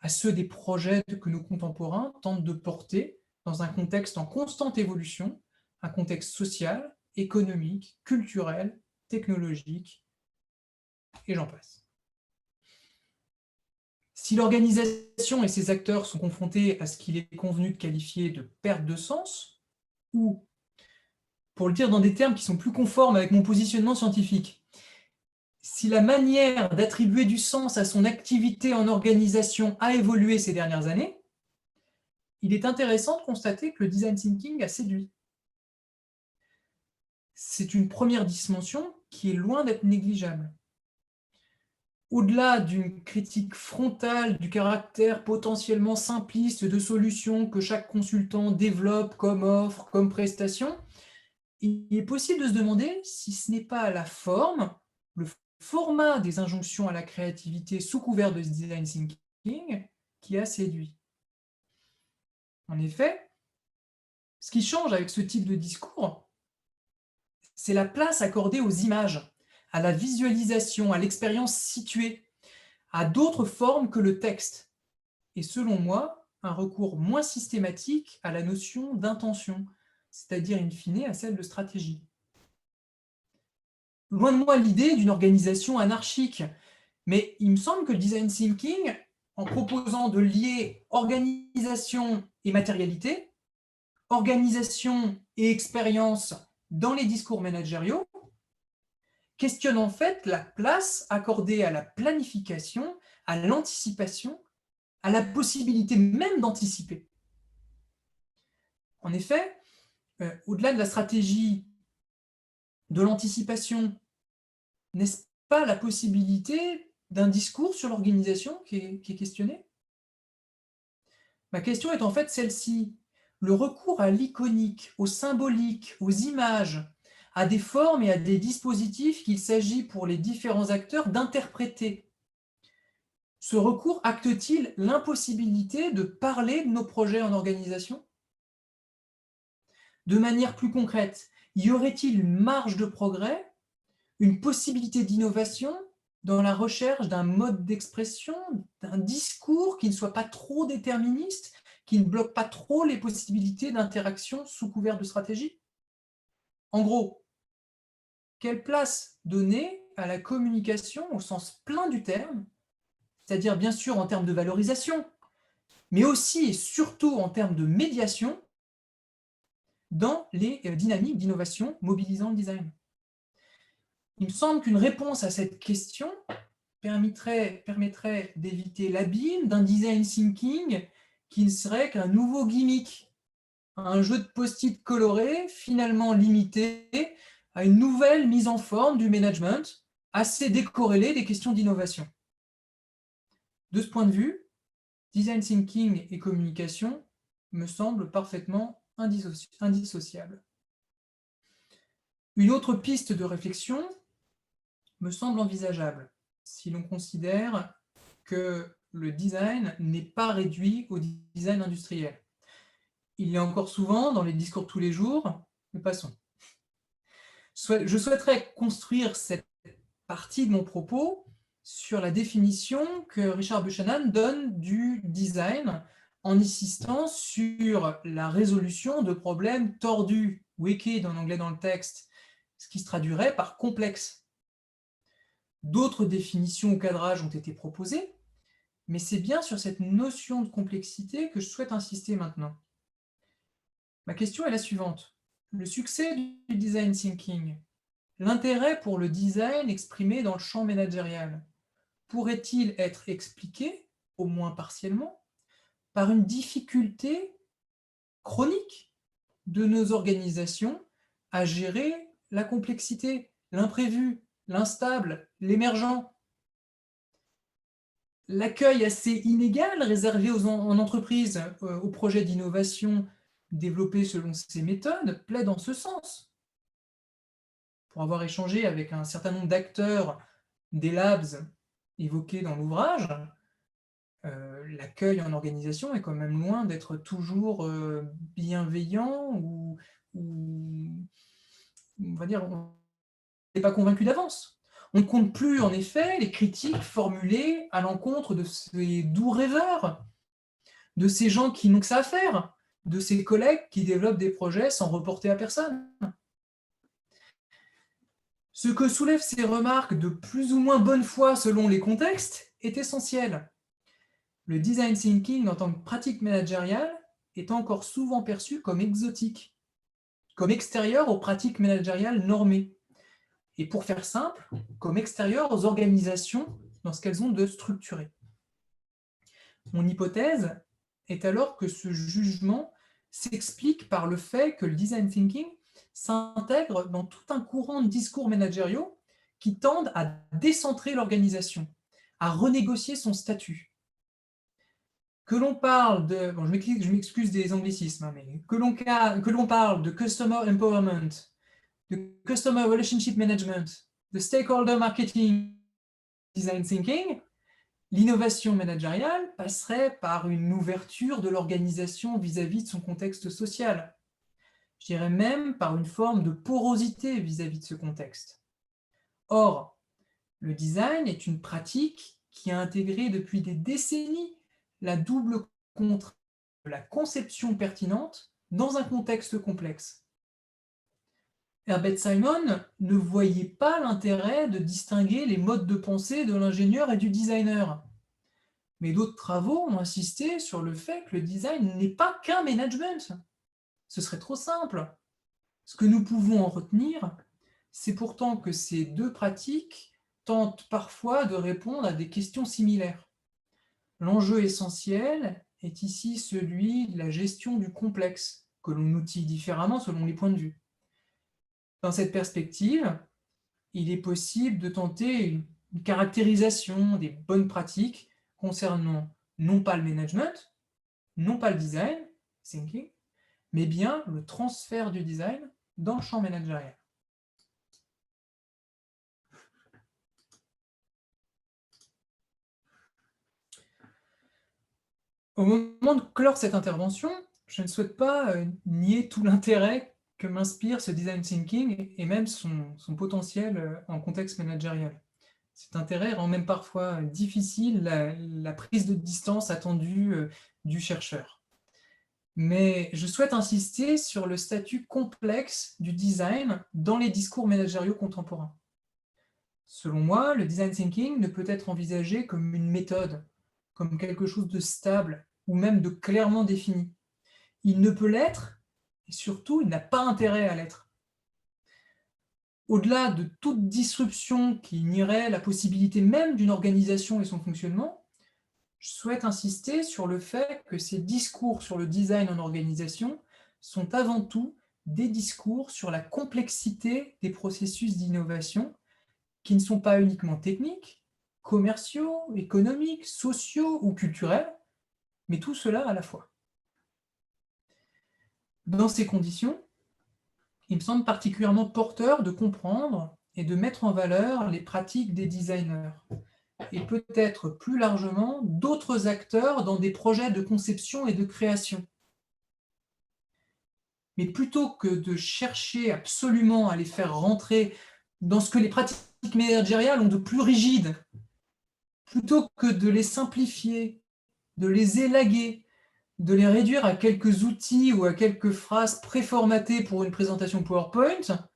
à ceux des projets que nos contemporains tentent de porter dans un contexte en constante évolution, un contexte social, économique, culturel, technologique, et j'en passe. Si l'organisation et ses acteurs sont confrontés à ce qu'il est convenu de qualifier de perte de sens, ou, pour le dire dans des termes qui sont plus conformes avec mon positionnement scientifique, si la manière d'attribuer du sens à son activité en organisation a évolué ces dernières années, il est intéressant de constater que le design thinking a séduit. C'est une première dimension qui est loin d'être négligeable. Au-delà d'une critique frontale du caractère potentiellement simpliste de solutions que chaque consultant développe comme offre, comme prestation, il est possible de se demander si ce n'est pas la forme, le format des injonctions à la créativité sous couvert de design thinking qui a séduit. En effet, ce qui change avec ce type de discours, c'est la place accordée aux images, à la visualisation, à l'expérience située, à d'autres formes que le texte. Et selon moi, un recours moins systématique à la notion d'intention, c'est-à-dire in fine à celle de stratégie. Loin de moi l'idée d'une organisation anarchique, mais il me semble que le design thinking, en proposant de lier organisation et matérialité, organisation et expérience dans les discours managériaux, questionne en fait la place accordée à la planification, à l'anticipation, à la possibilité même d'anticiper. En effet, au-delà de la stratégie, de l'anticipation, n'est-ce pas la possibilité d'un discours sur l'organisation qui est questionné? Ma question est en fait celle-ci. Le recours à l'iconique, au symbolique, aux images, à des formes et à des dispositifs qu'il s'agit pour les différents acteurs d'interpréter. Ce recours acte-t-il l'impossibilité de parler de nos projets en organisation? De manière plus concrète, y aurait-il une marge de progrès, une possibilité d'innovation dans la recherche d'un mode d'expression, d'un discours qui ne soit pas trop déterministe, qui ne bloque pas trop les possibilités d'interaction sous couvert de stratégie? En gros, quelle place donner à la communication au sens plein du terme, c'est-à-dire bien sûr en termes de valorisation, mais aussi et surtout en termes de médiation dans les dynamiques d'innovation mobilisant le design? Il me semble qu'une réponse à cette question permettrait d'éviter l'abîme d'un design thinking qui ne serait qu'un nouveau gimmick, un jeu de post-it coloré finalement limité à une nouvelle mise en forme du management assez décorrélée des questions d'innovation. De ce point de vue, design thinking et communication me semblent parfaitement indissociables. Une autre piste de réflexion me semble envisageable si l'on considère que le design n'est pas réduit au design industriel. Il y a encore souvent dans les discours de tous les jours, mais passons. Je souhaiterais construire cette partie de mon propos sur la définition que Richard Buchanan donne du design en insistant sur la résolution de problèmes tordus, wicked en anglais dans le texte, ce qui se traduirait par complexe. D'autres définitions ou cadrages ont été proposés, mais c'est bien sur cette notion de complexité que je souhaite insister maintenant. Ma question est la suivante. Le succès du design thinking, l'intérêt pour le design exprimé dans le champ managérial, pourrait-il être expliqué, au moins partiellement, par une difficulté chronique de nos organisations à gérer la complexité, l'imprévu, l'instable, l'émergent? L'accueil assez inégal réservé en entreprise aux projets d'innovation développés selon ces méthodes plaide en ce sens. Pour avoir échangé avec un certain nombre d'acteurs des labs évoqués dans l'ouvrage, l'accueil en organisation est quand même loin d'être toujours bienveillant ou on va dire, on n'est pas convaincu d'avance. On ne compte plus, en effet, les critiques formulées à l'encontre de ces doux rêveurs, de ces gens qui n'ont que ça à faire, de ces collègues qui développent des projets sans reporter à personne. Ce que soulèvent ces remarques de plus ou moins bonne foi selon les contextes est essentiel. Le design thinking en tant que pratique managériale est encore souvent perçu comme exotique, comme extérieur aux pratiques managériales normées, et pour faire simple, comme extérieur aux organisations dans ce qu'elles ont de structuré. Mon hypothèse est alors que ce jugement s'explique par le fait que le design thinking s'intègre dans tout un courant de discours managériaux qui tendent à décentrer l'organisation, à renégocier son statut. Que l'on parle de, bon, je m'excuse des anglicismes, mais que l'on parle de customer empowerment, de customer relationship management, de stakeholder marketing, design thinking, l'innovation managériale passerait par une ouverture de l'organisation vis-à-vis de son contexte social. Je dirais même par une forme de porosité vis-à-vis de ce contexte. Or, le design est une pratique qui a intégré depuis des décennies la double contrainte de la conception pertinente dans un contexte complexe. Herbert Simon ne voyait pas l'intérêt de distinguer les modes de pensée de l'ingénieur et du designer. Mais d'autres travaux ont insisté sur le fait que le design n'est pas qu'un management. Ce serait trop simple. Ce que nous pouvons en retenir, c'est pourtant que ces deux pratiques tentent parfois de répondre à des questions similaires. L'enjeu essentiel est ici celui de la gestion du complexe, que l'on outille différemment selon les points de vue. Dans cette perspective, il est possible de tenter une caractérisation des bonnes pratiques concernant non pas le management, non pas le design thinking, mais bien le transfert du design dans le champ managérial. Au moment de clore cette intervention, je ne souhaite pas nier tout l'intérêt que m'inspire ce design thinking et même son potentiel en contexte managérial. Cet intérêt rend même parfois difficile la prise de distance attendue du chercheur. Mais je souhaite insister sur le statut complexe du design dans les discours managériaux contemporains. Selon moi, le design thinking ne peut être envisagé comme une méthode, comme quelque chose de stable ou même de clairement défini. Il ne peut l'être, et surtout, il n'a pas intérêt à l'être. Au-delà de toute disruption qui nierait la possibilité même d'une organisation et son fonctionnement, je souhaite insister sur le fait que ces discours sur le design en organisation sont avant tout des discours sur la complexité des processus d'innovation qui ne sont pas uniquement techniques, commerciaux, économiques, sociaux ou culturels, mais tout cela à la fois. Dans ces conditions, il me semble particulièrement porteur de comprendre et de mettre en valeur les pratiques des designers et peut-être plus largement d'autres acteurs dans des projets de conception et de création. Mais plutôt que de chercher absolument à les faire rentrer dans ce que les pratiques managériales ont de plus rigide, plutôt que de les simplifier, de les élaguer, de les réduire à quelques outils ou à quelques phrases préformatées pour une présentation PowerPoint,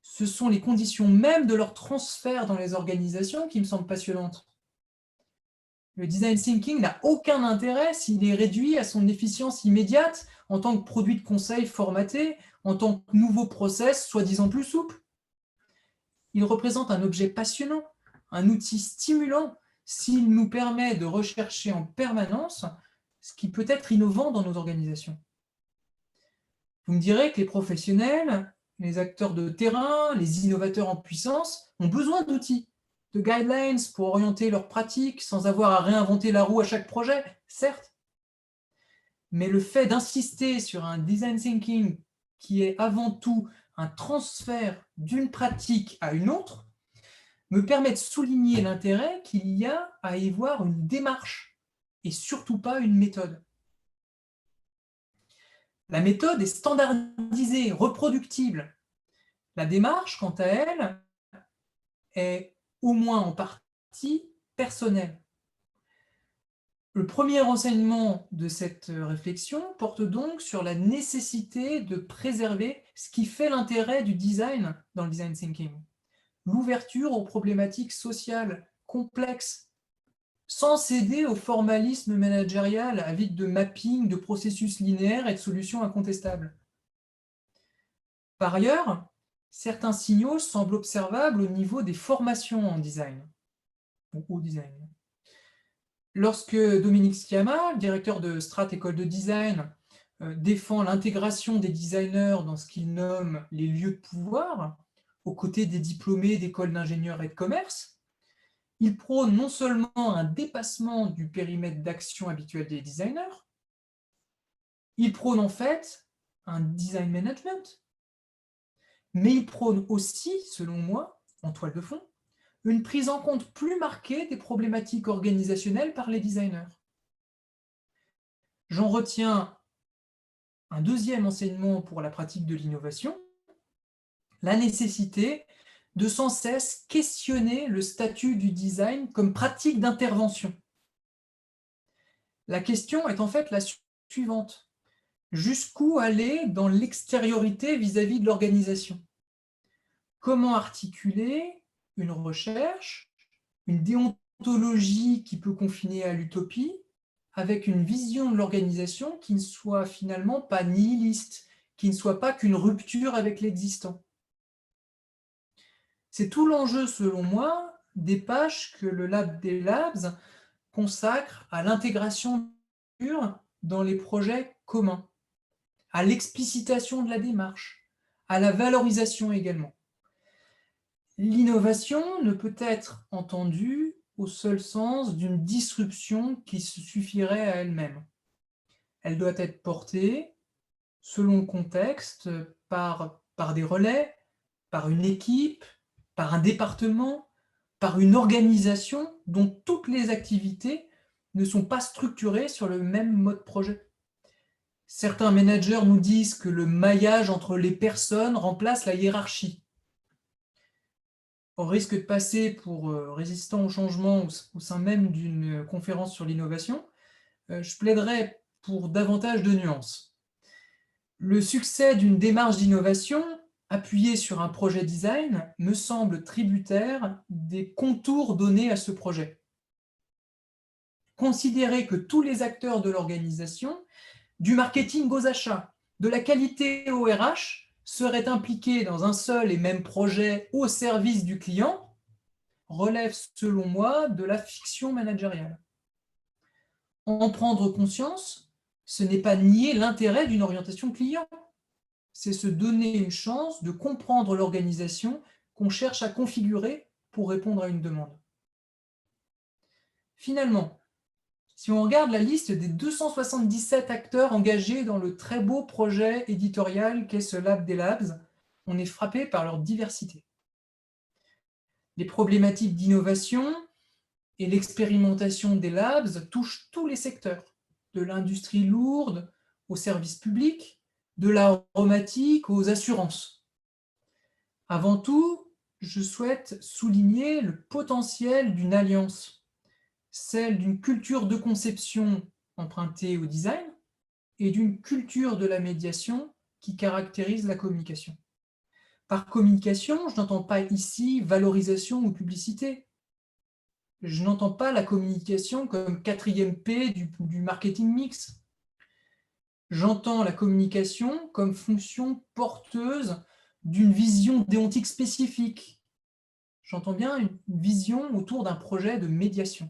ce sont les conditions même de leur transfert dans les organisations qui me semblent passionnantes. Le design thinking n'a aucun intérêt s'il est réduit à son efficience immédiate en tant que produit de conseil formaté, en tant que nouveau process soi-disant plus souple. Il représente un objet passionnant, un outil stimulant s'il nous permet de rechercher en permanence ce qui peut être innovant dans nos organisations. Vous me direz que les professionnels, les acteurs de terrain, les innovateurs en puissance ont besoin d'outils, de guidelines pour orienter leurs pratiques sans avoir à réinventer la roue à chaque projet, certes. Mais le fait d'insister sur un design thinking qui est avant tout un transfert d'une pratique à une autre me permet de souligner l'intérêt qu'il y a à y voir une démarche et surtout pas une méthode. La méthode est standardisée, reproductible. La démarche, quant à elle, est au moins en partie personnel. Le premier enseignement de cette réflexion porte donc sur la nécessité de préserver ce qui fait l'intérêt du design dans le design thinking. L'ouverture aux problématiques sociales complexes, sans céder au formalisme managérial avide de mapping, de processus linéaires et de solutions incontestables. Par ailleurs, certains signaux semblent observables au niveau des formations en design, ou au design. Lorsque Dominique Sciamma, directeur de Strat École de Design, défend l'intégration des designers dans ce qu'il nomme les lieux de pouvoir, aux côtés des diplômés d'écoles d'ingénieurs et de commerce, il prône non seulement un dépassement du périmètre d'action habituel des designers, il prône en fait un design management, mais il prône aussi, selon moi, en toile de fond, une prise en compte plus marquée des problématiques organisationnelles par les designers. J'en retiens un deuxième enseignement pour la pratique de l'innovation, la nécessité de sans cesse questionner le statut du design comme pratique d'intervention. La question est en fait la suivante. Jusqu'où aller dans l'extériorité vis-à-vis de l'organisation? Comment articuler une recherche, une déontologie qui peut confiner à l'utopie, avec une vision de l'organisation qui ne soit finalement pas nihiliste, qui ne soit pas qu'une rupture avec l'existant? C'est tout l'enjeu, selon moi, des pages que le Lab des Labs consacre à l'intégration dans les projets communs, à l'explicitation de la démarche, à la valorisation également. L'innovation ne peut être entendue au seul sens d'une disruption qui se suffirait à elle-même. Elle doit être portée, selon le contexte, par des relais, par une équipe, par un département, par une organisation dont toutes les activités ne sont pas structurées sur le même mode projet. Certains managers nous disent que le maillage entre les personnes remplace la hiérarchie. On risque de passer pour résistant au changement au sein même d'une conférence sur l'innovation. Je plaiderais pour davantage de nuances. Le succès d'une démarche d'innovation appuyée sur un projet design me semble tributaire des contours donnés à ce projet. Considérer que tous les acteurs de l'organisation, du marketing aux achats, de la qualité au RH, seraient impliqués dans un seul et même projet au service du client, relève, selon moi, de la fiction managériale. En prendre conscience, ce n'est pas nier l'intérêt d'une orientation client, c'est se donner une chance de comprendre l'organisation qu'on cherche à configurer pour répondre à une demande. Finalement, si on regarde la liste des 277 acteurs engagés dans le très beau projet éditorial qu'est ce Lab des Labs, on est frappé par leur diversité. Les problématiques d'innovation et l'expérimentation des labs touchent tous les secteurs, de l'industrie lourde aux services publics, de l'aromatique aux assurances. Avant tout, je souhaite souligner le potentiel d'une alliance, celle d'une culture de conception empruntée au design et d'une culture de la médiation qui caractérise la communication. Par communication, je n'entends pas ici valorisation ou publicité. Je n'entends pas la communication comme 4e P du marketing mix. J'entends la communication comme fonction porteuse d'une vision déontique spécifique. J'entends bien une vision autour d'un projet de médiation.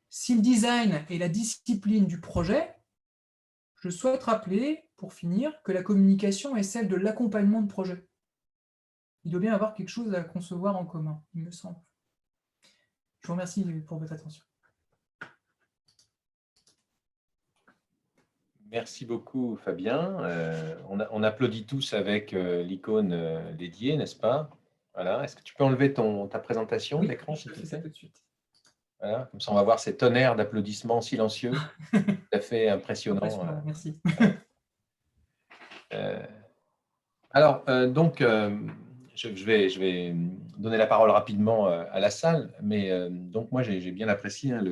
Si le design est la discipline du projet, je souhaite rappeler, pour finir, que la communication est celle de l'accompagnement de projet. Il doit bien y avoir quelque chose à concevoir en commun, il me semble. Je vous remercie pour votre attention. Merci beaucoup, Fabien. On applaudit tous avec l'icône dédiée, n'est-ce pas? Voilà. Est-ce que tu peux enlever ta présentation de l'écran, s'il te plaît? Tout de suite. Voilà. Comme ça, on va voir ces tonnerres d'applaudissements silencieux. Tout à fait impressionnant. Merci. Alors, donc, je vais donner la parole rapidement à la salle, mais donc moi j'ai bien apprécié hein,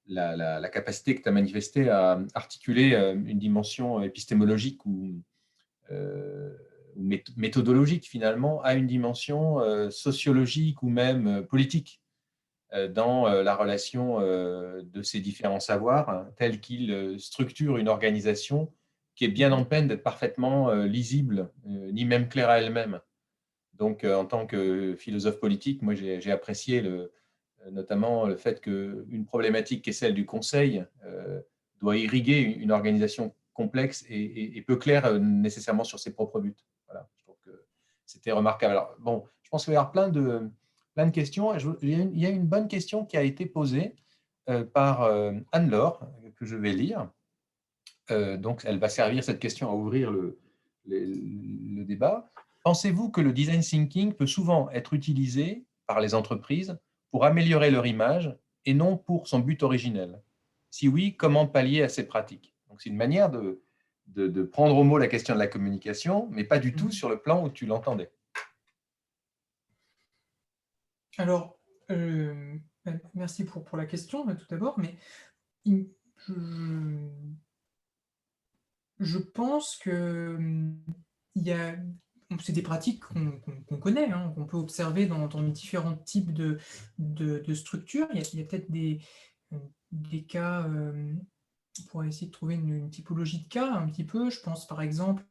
la capacité que tu as manifestée à articuler une dimension épistémologique ou méthodologique finalement à une dimension sociologique ou même politique dans la relation de ces différents savoirs hein, tels qu'ils structurent une organisation qui est bien en peine d'être parfaitement lisible, ni même claire à elle-même. Donc, en tant que philosophe politique, moi, j'ai apprécié notamment le fait qu'une problématique qui est celle du conseil doit irriguer une organisation complexe et peu claire nécessairement sur ses propres buts. Voilà, je trouve que c'était remarquable. Alors, bon, je pense qu'il va y avoir plein de questions. Il y a une bonne question qui a été posée par Anne-Laure, que je vais lire. Donc, elle va servir cette question à ouvrir le débat. Pensez-vous que le design thinking peut souvent être utilisé par les entreprises pour améliorer leur image et non pour son but originel? Si oui, comment pallier à ces pratiques? Donc, c'est une manière de prendre au mot la question de la communication, mais pas du tout sur le plan où tu l'entendais. Alors, merci pour la question, tout d'abord, mais je pense que c'est des pratiques qu'on connaît, hein, qu'on peut observer dans différents types de structures. Il y a peut-être des cas, on pourrait essayer de trouver une typologie de cas un petit peu. Je pense par exemple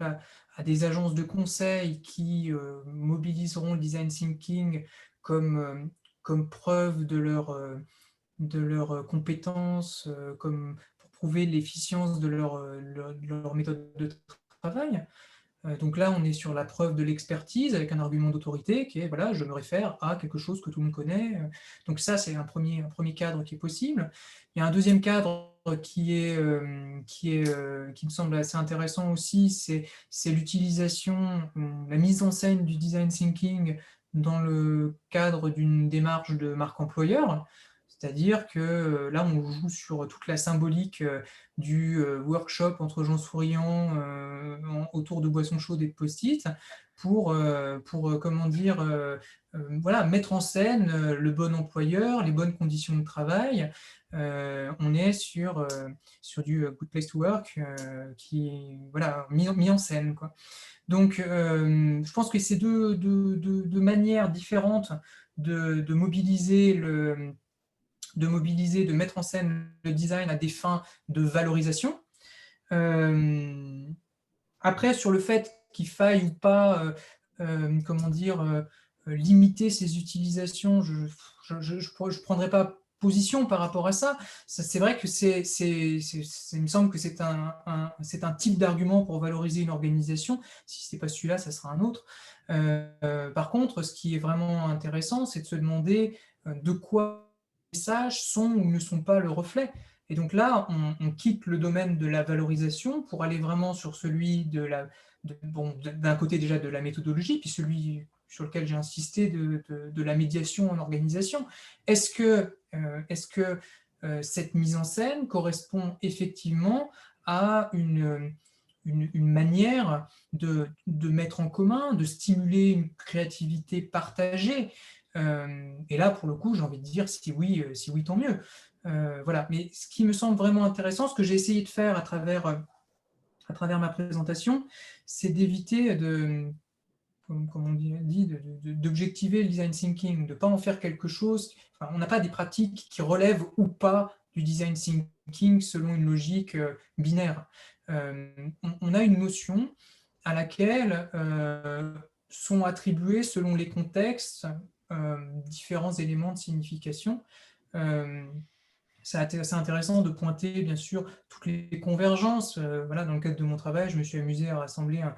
à des agences de conseil qui mobiliseront le design thinking comme preuve de leurs compétences, comme pour prouver l'efficience de leur méthode de travail. Donc là, on est sur la preuve de l'expertise avec un argument d'autorité qui est, voilà, je me réfère à quelque chose que tout le monde connaît. Donc ça, c'est un premier cadre qui est possible. Il y a un deuxième cadre qui me semble assez intéressant aussi, c'est l'utilisation, la mise en scène du design thinking dans le cadre d'une démarche de marque employeur. C'est-à-dire que là, on joue sur toute la symbolique du workshop entre gens souriants autour de boissons chaudes et de post-it pour comment dire, voilà, mettre en scène le bon employeur, les bonnes conditions de travail. On est sur du Good Place to Work qui est voilà, mis en scène, quoi. Donc, je pense que c'est deux manières différentes de mobiliser de mettre en scène le design à des fins de valorisation. Après, sur le fait qu'il faille ou pas, comment dire, limiter ces utilisations, je ne prendrai pas position par rapport à ça. C'est vrai que il me semble que c'est un type d'argument pour valoriser une organisation. Si ce n'est pas celui-là, ça sera un autre. Par contre, ce qui est vraiment intéressant, c'est de se demander de quoi les messages sont ou ne sont pas le reflet. Et donc là, on quitte le domaine de la valorisation pour aller vraiment sur celui d'un côté déjà de la méthodologie, puis celui sur lequel j'ai insisté de la médiation en organisation. Est-ce que cette mise en scène correspond effectivement à une manière de mettre en commun, de stimuler une créativité partagée? Et là, pour le coup, j'ai envie de dire si oui, tant mieux. Voilà. Mais ce qui me semble vraiment intéressant, ce que j'ai essayé de faire à travers ma présentation, c'est d'éviter comme on dit, d'objectiver le design thinking, de ne pas en faire quelque chose. Enfin, on n'a pas des pratiques qui relèvent ou pas du design thinking selon une logique binaire. On a une notion à laquelle sont attribués, selon les contextes, différents éléments de signification. C'est assez intéressant de pointer, bien sûr, toutes les convergences. Voilà, dans le cadre de mon travail, je me suis amusé à rassembler un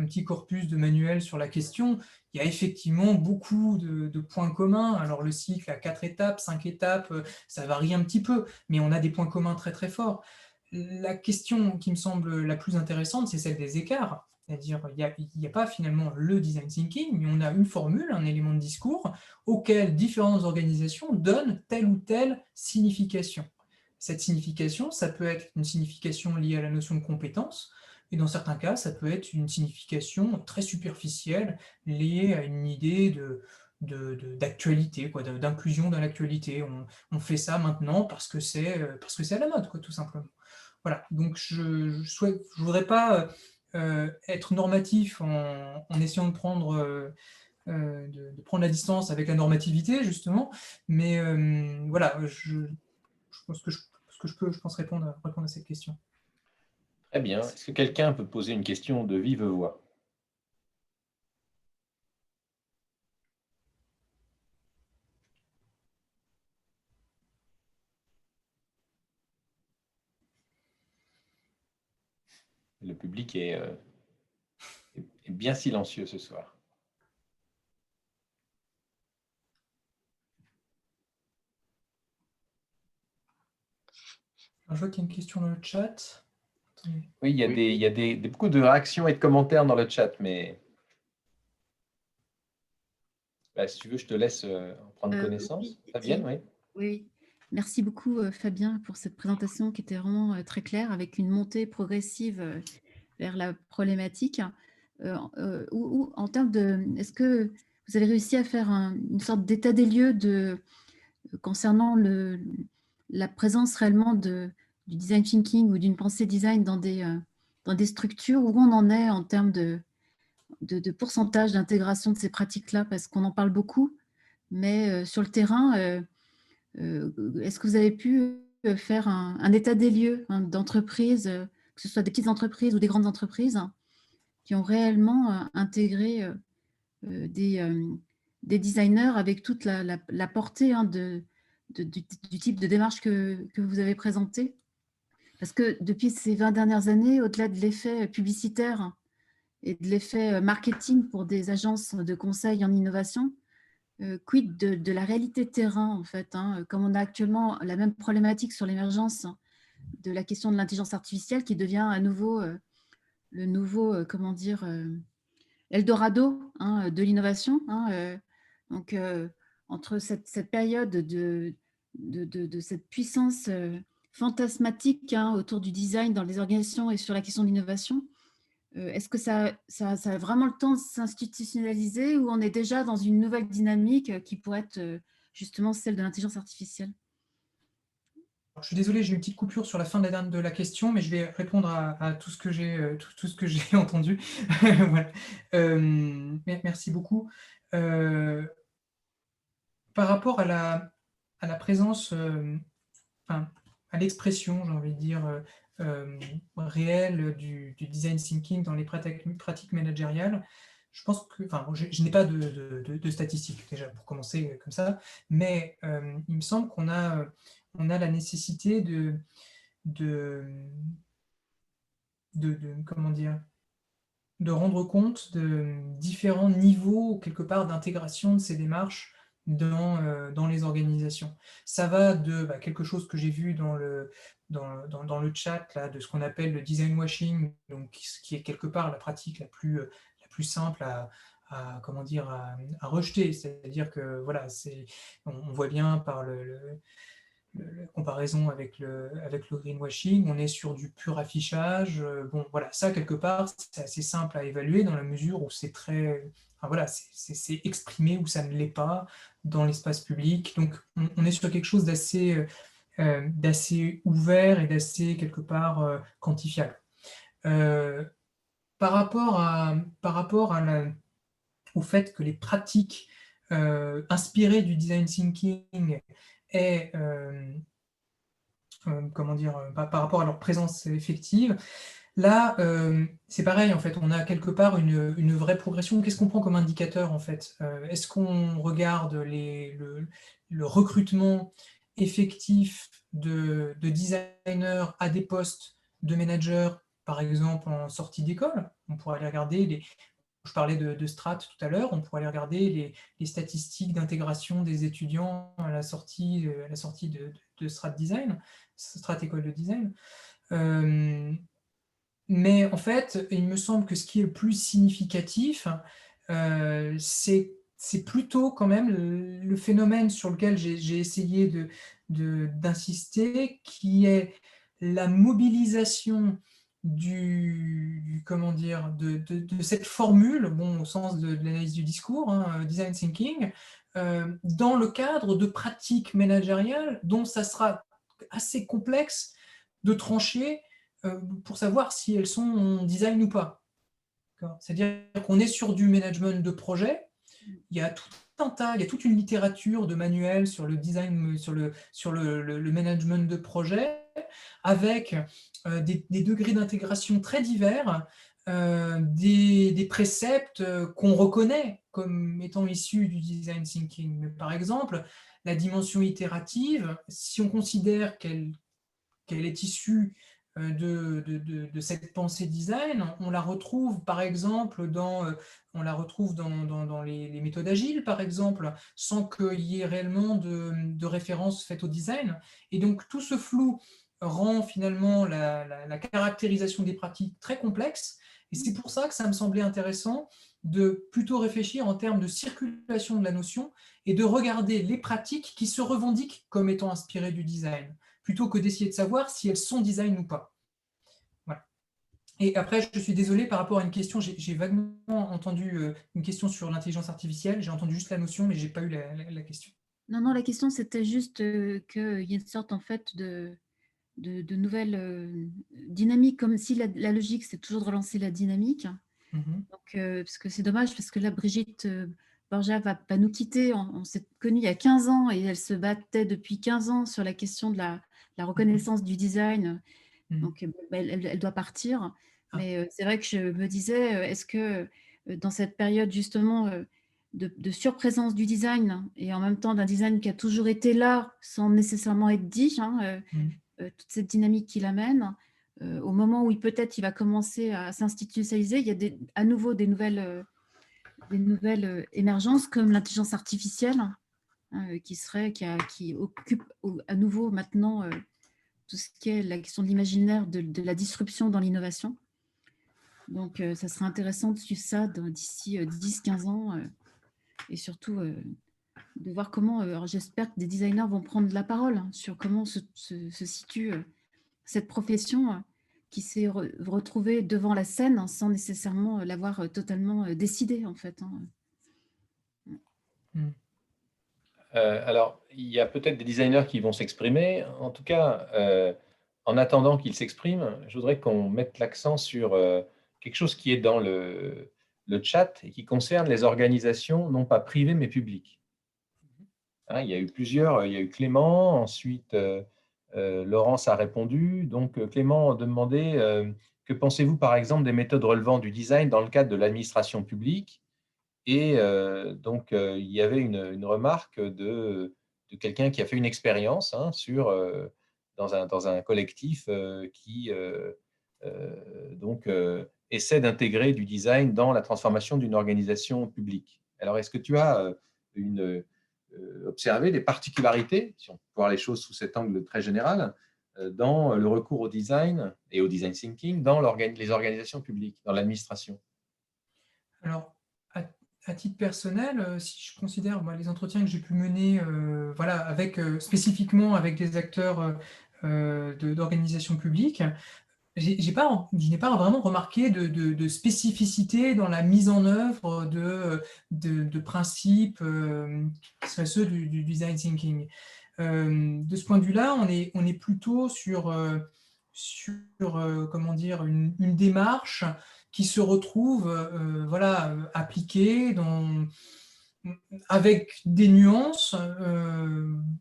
petit corpus de manuels sur la question. Il y a effectivement beaucoup de points communs. Alors, le cycle a 4 étapes, 5 étapes, ça varie un petit peu, mais on a des points communs très, très forts. La question qui me semble la plus intéressante, c'est celle des écarts. C'est-à-dire, il n'y a pas finalement le design thinking, mais on a une formule, un élément de discours auquel différentes organisations donnent telle ou telle signification. Cette signification, ça peut être une signification liée à la notion de compétence, Et dans certains cas, ça peut être une signification très superficielle liée à une idée d'actualité, quoi, d'inclusion dans l'actualité. On fait ça maintenant parce que c'est à la mode, quoi, tout simplement. Voilà, donc je voudrais pas être normatif en essayant de prendre, de prendre la distance avec la normativité, justement, mais voilà, je pense que je pense répondre à cette question. Très bien. Est-ce que quelqu'un peut poser une question de vive voix? Le public est bien silencieux ce soir. Alors, je vois qu'il y a une question dans le chat. Attendez. Oui, il y a beaucoup de réactions et de commentaires dans le chat, mais bah, si tu veux, je te laisse en prendre connaissance. Oui, Fabienne, oui. oui. Merci beaucoup, Fabien, pour cette présentation qui était vraiment très claire, avec une montée progressive vers la problématique. En termes de, est-ce que vous avez réussi à faire une sorte d'état des lieux concernant la présence réellement du design thinking ou d'une pensée design dans des structures, où on en est en termes de pourcentage d'intégration de ces pratiques-là, parce qu'on en parle beaucoup, mais sur le terrain, est-ce que vous avez pu faire un état des lieux d'entreprises, que ce soit des petites entreprises ou des grandes entreprises, qui ont réellement intégré des designers avec toute la portée du type de démarche que vous avez présenté? Parce que depuis ces 20 dernières années, au-delà de l'effet publicitaire et de l'effet marketing pour des agences de conseil en innovation, quid de la réalité de terrain, en fait, comme on a actuellement la même problématique sur l'émergence de la question de l'intelligence artificielle, qui devient à nouveau le nouveau, comment dire, Eldorado de l'innovation. Donc, entre cette période de cette puissance fantasmatique autour du design dans les organisations et sur la question de l'innovation, est-ce que ça a vraiment le temps de s'institutionnaliser, ou on est déjà dans une nouvelle dynamique qui pourrait être justement celle de l'intelligence artificielle? Alors, je suis désolé, j'ai eu une petite coupure sur la fin de la question, mais je vais répondre à tout ce que j'ai entendu. Voilà. Merci beaucoup. Par rapport à la présence, enfin, à l'expression, j'ai envie de dire, réelle du design thinking dans les pratiques managériales, je pense que, enfin, je n'ai pas de statistiques déjà pour commencer comme ça, mais il me semble qu'on a la nécessité comment dire, de rendre compte de différents niveaux, quelque part, d'intégration de ces démarches dans les organisations. Ça va de quelque chose que j'ai vu dans le chat, là, de ce qu'on appelle le design washing, donc, ce qui est quelque part la pratique la plus simple comment dire, à rejeter. C'est-à-dire que voilà, on voit bien par la comparaison avec le greenwashing, on est sur du pur affichage. Bon, voilà, ça, quelque part, c'est assez simple à évaluer dans la mesure où c'est très... Enfin, voilà, c'est exprimé ou ça ne l'est pas dans l'espace public. Donc, on est sur quelque chose d'assez ouvert et d'assez, quelque part, quantifiable. Par rapport au fait que les pratiques inspirées du design thinking aient comment dire, par rapport à leur présence effective. Là, c'est pareil, en fait, on a quelque part une vraie progression. Qu'est-ce qu'on prend comme indicateur, en fait? Est-ce qu'on regarde le recrutement effectif de designers à des postes de managers, par exemple en sortie d'école? On pourrait aller regarder je parlais de Strat tout à l'heure, on pourrait aller regarder les statistiques d'intégration des étudiants à la sortie de Strat Design, Strat École de Design. Mais en fait, il me semble que ce qui est le plus significatif, c'est plutôt quand même le phénomène sur lequel j'ai essayé d'insister, qui est la mobilisation comment dire, de cette formule, bon, au sens de l'analyse du discours, hein, design thinking, dans le cadre de pratiques managériales dont ça sera assez complexe de trancher pour savoir si elles sont en design ou pas. C'est-à-dire qu'on est sur du management de projet, il y a tout un tas, il y a toute une littérature de manuels sur le design, sur le management de projet, avec des degrés d'intégration très divers, des préceptes qu'on reconnaît comme étant issus du design thinking. Par exemple, la dimension itérative, si on considère qu'elle est issue de cette pensée design, on la retrouve par exemple dans les méthodes agiles, par exemple, sans qu'il y ait réellement de référence faite au design. Et donc tout ce flou rend finalement la caractérisation des pratiques très complexe. Et c'est pour ça que ça me semblait intéressant de plutôt réfléchir en termes de circulation de la notion et de regarder les pratiques qui se revendiquent comme étant inspirées du design, plutôt que d'essayer de savoir si elles sont design ou pas. Voilà. Et après, je suis désolé par rapport à une question, j'ai vaguement entendu une question sur l'intelligence artificielle, j'ai entendu juste la notion, mais je n'ai pas eu la question. Non, non, la question, c'était juste qu'il y ait une sorte, en fait, de nouvelles dynamiques, comme si la logique, c'est toujours de relancer la dynamique. Donc, parce que c'est dommage, parce que là, Brigitte Borja va nous quitter. On s'est connus il y a 15 ans et elle se battait depuis 15 ans sur la question de la reconnaissance du design. Donc, elle doit partir. Mais c'est vrai que je me disais, est-ce que dans cette période justement de surprésence du design et en même temps d'un design qui a toujours été là sans nécessairement être dit, hein, toute cette dynamique qu'il amène, au moment où peut-être il va commencer à s'institutionnaliser, il y a à nouveau des nouvelles émergences comme l'intelligence artificielle qui occupe à nouveau maintenant tout ce qui est la question de l'imaginaire, de la disruption dans l'innovation. Donc, ça serait intéressant de suivre ça d'ici 10-15 ans et surtout de voir comment, j'espère que des designers vont prendre la parole sur comment se situe cette profession qui s'est retrouvée devant la scène sans nécessairement l'avoir totalement décidée, en fait. Alors, il y a peut-être des designers qui vont s'exprimer. En tout cas, en attendant qu'ils s'expriment, je voudrais qu'on mette l'accent sur quelque chose qui est dans le chat et qui concerne les organisations, non pas privées, mais publiques. Hein, il y a eu Clément, ensuite Laurence a répondu. Donc, Clément demandait que pensez-vous, par exemple, des méthodes relevant du design dans le cadre de l'administration publique? Et donc, il y avait une remarque de quelqu'un qui a fait une expérience hein, dans un collectif qui donc, essaie d'intégrer du design dans la transformation d'une organisation publique. Alors, est-ce que tu as observé des particularités, si on peut voir les choses sous cet angle très général, dans le recours au design et au design thinking dans les organisations publiques, dans l'administration? Alors, à titre personnel, si je considère les entretiens que j'ai pu mener voilà, spécifiquement avec des acteurs d'organisations publiques, je n'ai pas vraiment remarqué de spécificité dans la mise en œuvre de principes qui seraient ceux du design thinking. De ce point de vue-là, on est plutôt sur comment dire, une démarche qui se retrouve voilà, appliquée avec des nuances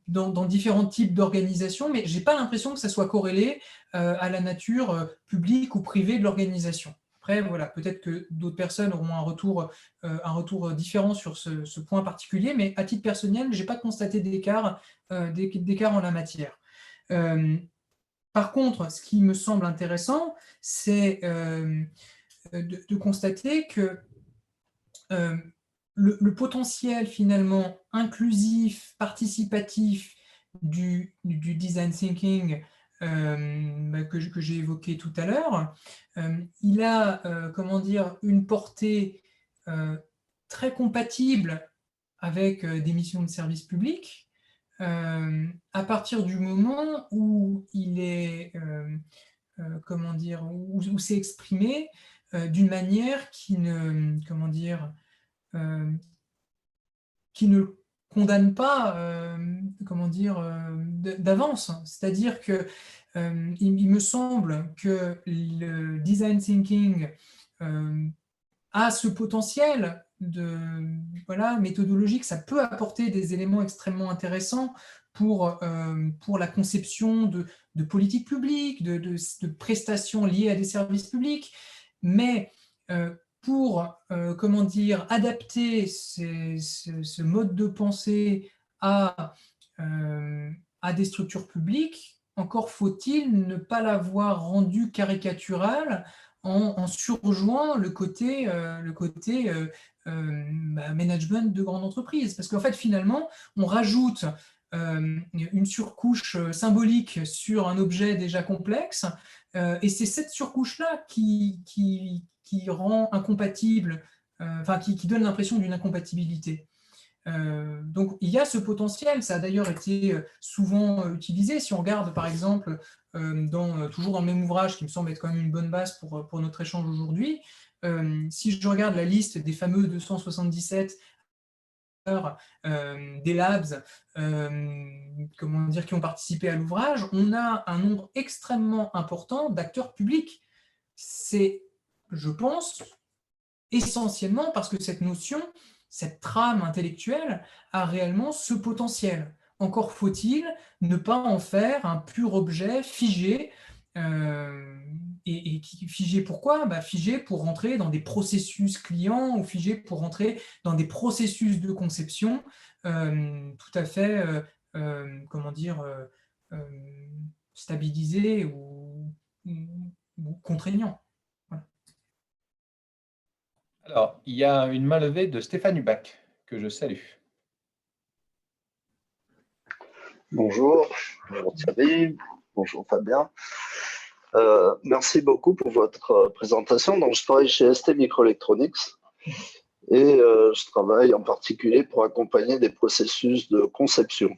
dans différents types d'organisations, mais je n'ai pas l'impression que ça soit corrélé à la nature publique ou privée de l'organisation. Après, voilà, peut-être que d'autres personnes auront un retour différent sur ce point particulier, mais à titre personnel, je n'ai pas constaté d'écart en la matière. Par contre, ce qui me semble intéressant, c'est de constater que le potentiel finalement inclusif, participatif du design thinking que j'ai évoqué tout à l'heure, il a comment dire, une portée très compatible avec des missions de service public à partir du moment où il est comment dire, où c'est exprimé d'une manière qui ne, comment dire, qui ne le condamne pas, comment dire, d'avance. C'est-à-dire que il me semble que le design thinking a ce potentiel méthodologique, ça peut apporter des éléments extrêmement intéressants pour la conception de politiques publiques, de prestations liées à des services publics, mais pour comment dire, adapter ce mode de pensée à des structures publiques, encore faut-il ne pas l'avoir rendu caricatural en surjouant le côté management de grande entreprise. Parce qu'en fait, finalement, on rajoute une surcouche symbolique sur un objet déjà complexe, et c'est cette surcouche-là qui rend incompatible, qui donne l'impression d'une incompatibilité. Donc il y a ce potentiel, ça a d'ailleurs été souvent utilisé. Si on regarde par exemple, toujours dans le même ouvrage, qui me semble être quand même une bonne base pour notre échange aujourd'hui, si je regarde la liste des fameux 277 des labs comment dire, qui ont participé à l'ouvrage, on a un nombre extrêmement important d'acteurs publics. C'est, je pense, essentiellement parce que cette notion, cette trame intellectuelle a réellement ce potentiel. Encore faut-il ne pas en faire un pur objet figé. Et figé pourquoi ? Figé pour rentrer dans des processus clients ou figé pour rentrer dans des processus de conception tout à fait, comment dire, stabilisés ou contraignants. Alors, il y a une main levée de Stéphane Hubac, que je salue. Bonjour Thierry, bonjour Fabien. Merci beaucoup pour votre présentation. Donc, je travaille chez ST Microelectronics et je travaille en particulier pour accompagner des processus de conception.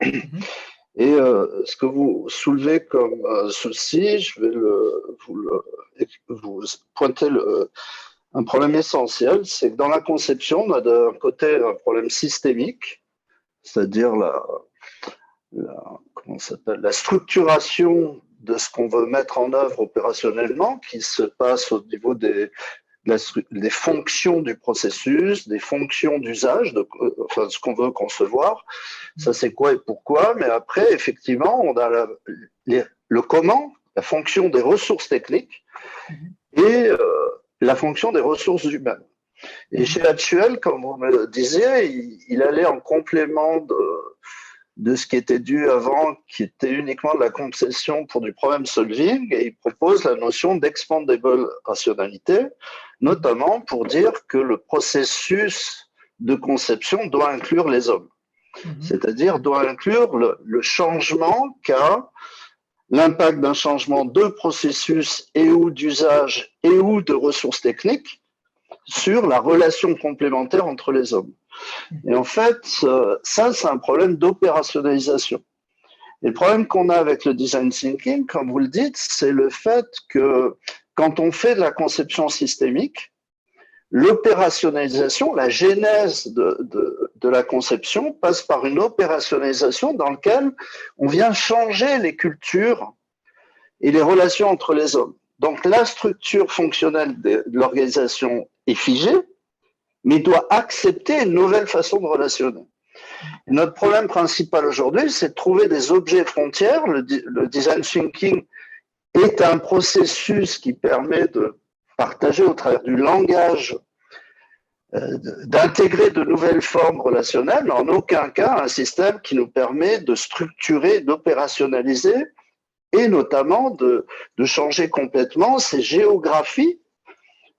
Et ce que vous soulevez comme souci, je vais vous pointer un problème essentiel, c'est que dans la conception, on a d'un côté un problème systémique, c'est-à-dire la structuration de ce qu'on veut mettre en œuvre opérationnellement, qui se passe au niveau des fonctions du processus, des fonctions d'usage, enfin ce qu'on veut concevoir. Ça, c'est quoi et pourquoi. Mais après, effectivement, on a le comment, la fonction des ressources techniques et la fonction des ressources humaines. Et chez Actuel, comme vous me le disiez, il allait en complément de ce qui était dû avant, qui était uniquement de la conception pour du problem solving, et il propose la notion d'expandable rationalité, notamment pour dire que le processus de conception doit inclure les hommes. C'est-à-dire doit inclure le changement qu'a l'impact d'un changement de processus et ou d'usage et ou de ressources techniques sur la relation complémentaire entre les hommes. Et en fait, ça, c'est un problème d'opérationnalisation. Et le problème qu'on a avec le design thinking, comme vous le dites, c'est le fait que quand on fait de la conception systémique, l'opérationnalisation, la genèse de la conception passe par une opérationnalisation dans laquelle on vient changer les cultures et les relations entre les hommes. Donc la structure fonctionnelle de l'organisation est figée, mais doit accepter une nouvelle façon de relationner. Et notre problème principal aujourd'hui, c'est de trouver des objets frontières. Le design thinking est un processus qui permet de partager au travers du langage, d'intégrer de nouvelles formes relationnelles, mais en aucun cas un système qui nous permet de structurer, d'opérationnaliser et notamment de changer complètement ces géographies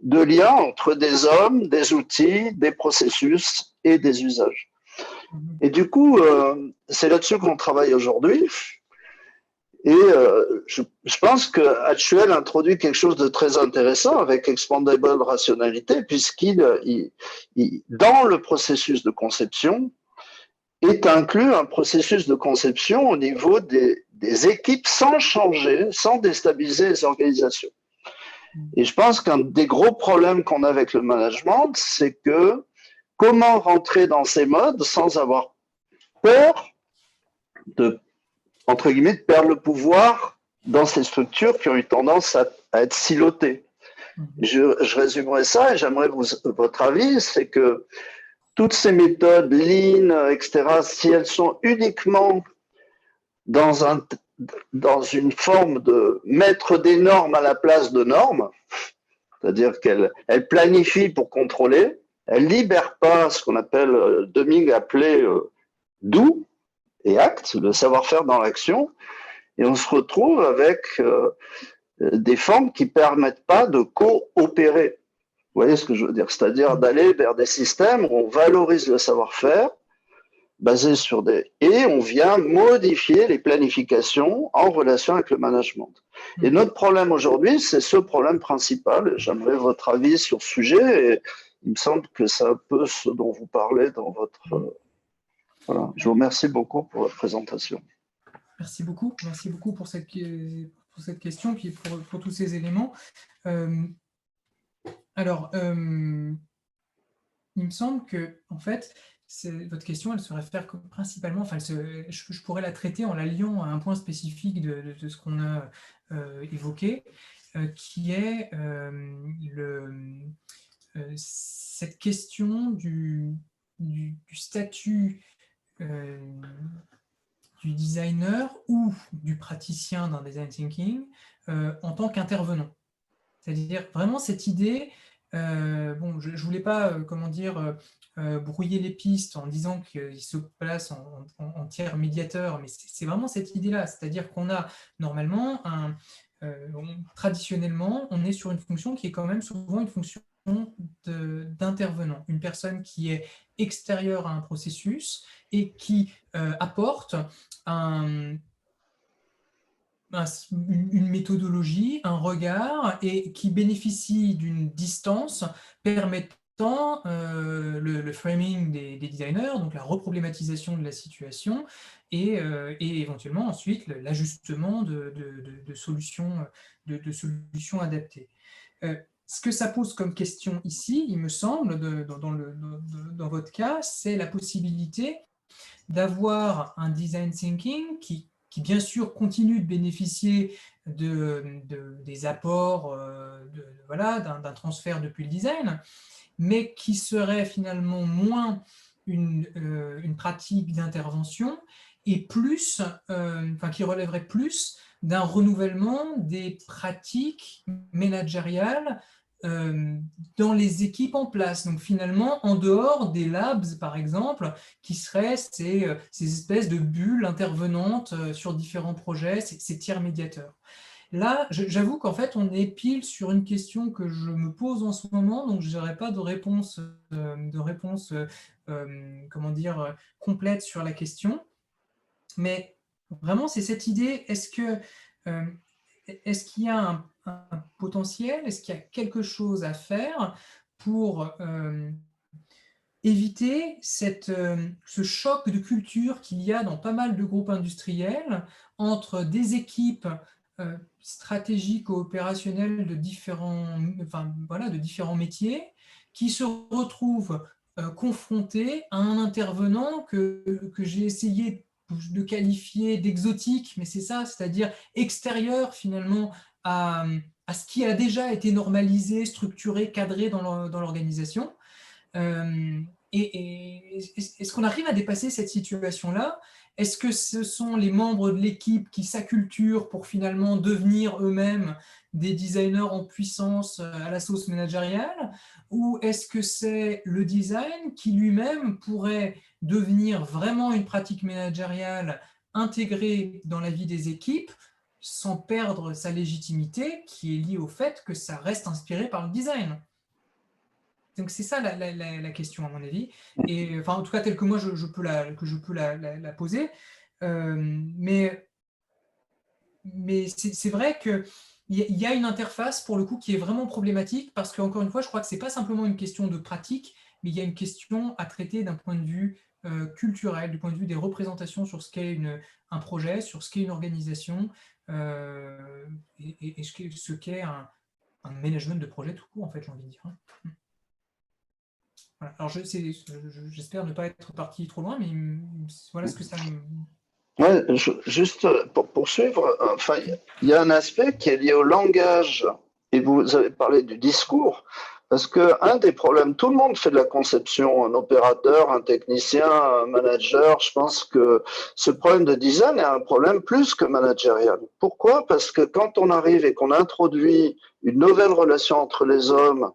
de liens entre des hommes, des outils, des processus et des usages. Et du coup, c'est là-dessus qu'on travaille aujourd'hui. Et je pense que Actuel introduit quelque chose de très intéressant avec Expandable Rationalité, puisqu'il, dans le processus de conception, est inclus un processus de conception au niveau des des équipes sans changer, sans déstabiliser les organisations. Et je pense qu'un des gros problèmes qu'on a avec le management, c'est que comment rentrer dans ces modes sans avoir peur de, entre guillemets, de perdre le pouvoir dans ces structures qui ont eu tendance à être silotées. Je résumerai ça et j'aimerais votre avis, c'est que toutes ces méthodes, Lean, etc., si elles sont uniquement dans une forme de mettre des normes à la place de normes, c'est-à-dire qu'elles planifient pour contrôler, elles ne libèrent pas ce qu'on appelle, Deming appelait do et act, le savoir-faire dans l'action, et on se retrouve avec des formes qui ne permettent pas de coopérer. Vous voyez ce que je veux dire? C'est-à-dire d'aller vers des systèmes où on valorise le savoir-faire, basé sur des... Et on vient modifier les planifications en relation avec le management. Et notre problème aujourd'hui, c'est ce problème principal. J'aimerais votre avis sur ce sujet. Et il me semble que c'est un peu ce dont vous parlez dans votre... Voilà. Je vous remercie beaucoup pour votre présentation. Merci beaucoup pour cette question, puis pour tous ces éléments. Alors, il me semble que, en fait, votre question, elle se réfère principalement, enfin, je pourrais la traiter en la liant à un point spécifique de ce qu'on a évoqué, qui est cette question du statut du designer ou du praticien d'un design thinking en tant qu'intervenant. C'est-à-dire vraiment cette idée, bon, je ne voulais pas, comment dire, brouiller les pistes en disant qu'il se place en tiers médiateur, mais c'est vraiment cette idée-là, c'est-à-dire qu'on a normalement, traditionnellement, on est sur une fonction qui est quand même souvent une fonction d'intervenant, une personne qui est extérieure à un processus et qui apporte une méthodologie, un regard, et qui bénéficie d'une distance permettant le framing des designers, donc la reproblématisation de la situation, et éventuellement ensuite l'ajustement de solutions adaptées. Ce que ça pose comme question ici, il me semble, dans votre cas, c'est la possibilité d'avoir un design thinking qui bien sûr continue de bénéficier des apports d'un transfert depuis le design, mais qui serait finalement moins une pratique d'intervention et plus, qui relèverait plus d'un renouvellement des pratiques managériales dans les équipes en place. Donc finalement, en dehors des labs, par exemple, qui seraient ces espèces de bulles intervenantes sur différents projets, ces tiers médiateurs. Là, j'avoue qu'en fait, on est pile sur une question que je me pose en ce moment, donc je n'aurai pas de réponse, comment dire, complète sur la question. Mais vraiment, c'est cette idée, est-ce qu'il y a un potentiel, est-ce qu'il y a quelque chose à faire pour éviter ce choc de culture qu'il y a dans pas mal de groupes industriels entre des équipes stratégiques ou opérationnelles de différents métiers qui se retrouvent confrontés à un intervenant que j'ai essayé de qualifier d'exotique, mais c'est ça, c'est-à-dire extérieur finalement à ce qui a déjà été normalisé, structuré, cadré dans l'organisation. Est-ce qu'on arrive à dépasser cette situation-là? Est-ce que ce sont les membres de l'équipe qui s'acculturent pour finalement devenir eux-mêmes des designers en puissance à la sauce managériale? Ou est-ce que c'est le design qui lui-même pourrait devenir vraiment une pratique managériale intégrée dans la vie des équipes sans perdre sa légitimité qui est liée au fait que ça reste inspiré par le design? Donc c'est ça la question à mon avis, et enfin en tout cas telle que moi je peux la poser, mais c'est vrai qu'il y a une interface pour le coup qui est vraiment problématique parce qu'encore une fois je crois que c'est pas simplement une question de pratique, mais il y a une question à traiter d'un point de vue culturel, du point de vue des représentations sur ce qu'est un projet, sur ce qu'est une organisation, et ce qu'est un management de projet tout court, en fait, j'ai envie de dire. Voilà. Alors, j'espère ne pas être parti trop loin, mais voilà ce que ça me... Ouais, juste pour poursuivre, enfin, il y a un aspect qui est lié au langage, et vous avez parlé du discours, parce que un des problèmes, tout le monde fait de la conception, un opérateur, un technicien, un manager. Je pense que ce problème de design est un problème plus que managérial. Pourquoi? Parce que quand on arrive et qu'on introduit une nouvelle relation entre les hommes,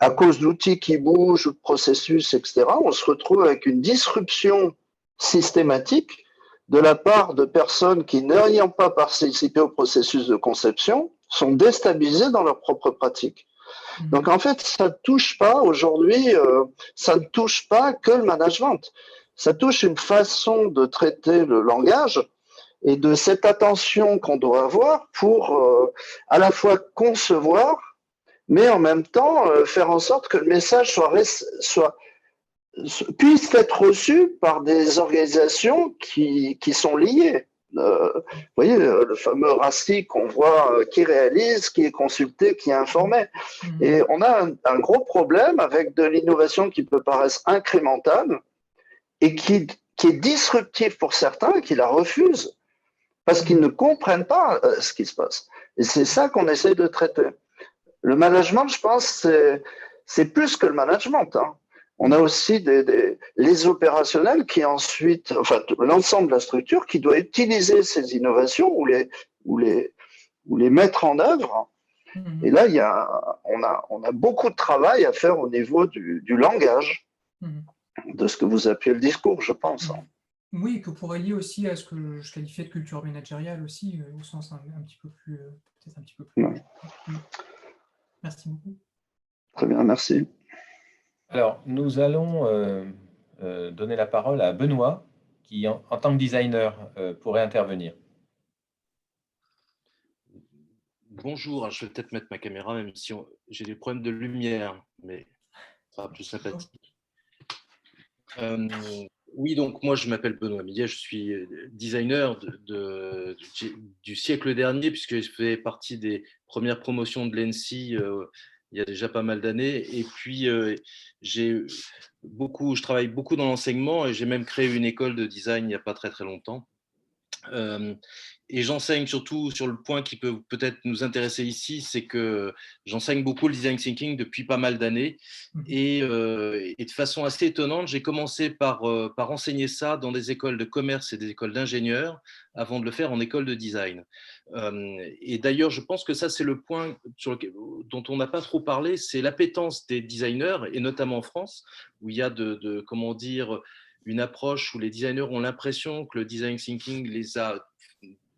à cause d'outils qui bougent, de processus, etc., on se retrouve avec une disruption systématique de la part de personnes qui, n'ayant pas participé au processus de conception, sont déstabilisées dans leur propre pratique. Donc en fait, ça ne touche pas aujourd'hui, ça ne touche pas que le management. Ça touche une façon de traiter le langage et de cette attention qu'on doit avoir pour à la fois concevoir, mais en même temps faire en sorte que le message puisse être reçu par des organisations qui sont liées. Vous voyez, le fameux RACI qu'on voit, qui réalise, qui est consulté, qui est informé. Et on a un gros problème avec de l'innovation qui peut paraître incrémentale et qui est disruptive pour certains et qui la refusent parce qu'ils ne comprennent pas ce qui se passe. Et c'est ça qu'on essaie de traiter. Le management, je pense, c'est plus que le management. On a aussi les opérationnels qui ensuite, enfin l'ensemble de la structure qui doit utiliser ces innovations ou les mettre en œuvre. Et là, on a beaucoup de travail à faire au niveau du langage, de ce que vous appelez le discours, je pense. Oui, que pourrait lier aussi à ce que je qualifiais de culture managériale aussi, au sens un petit peu plus, peut-être un petit peu plus. Merci beaucoup. Très bien, merci. Alors, nous allons donner la parole à Benoît, qui, en tant que designer, pourrait intervenir. Bonjour, je vais peut-être mettre ma caméra, même si j'ai des problèmes de lumière, mais ça sera plus sympathique. Oui, donc moi je m'appelle Benoît Milliet, je suis designer du siècle dernier, puisque je fais partie des premières promotions de l'ENSI il y a déjà pas mal d'années. Et puis je travaille beaucoup dans l'enseignement et j'ai même créé une école de design il n'y a pas très très longtemps. Et j'enseigne surtout sur le point qui peut peut-être nous intéresser ici, c'est que j'enseigne beaucoup le design thinking depuis pas mal d'années et de façon assez étonnante, j'ai commencé par enseigner ça dans des écoles de commerce et des écoles d'ingénieurs avant de le faire en école de design. Et d'ailleurs, je pense que ça, c'est le point dont on n'a pas trop parlé, c'est l'appétence des designers, et notamment en France, où il y a comment dire, une approche où les designers ont l'impression que le design thinking les a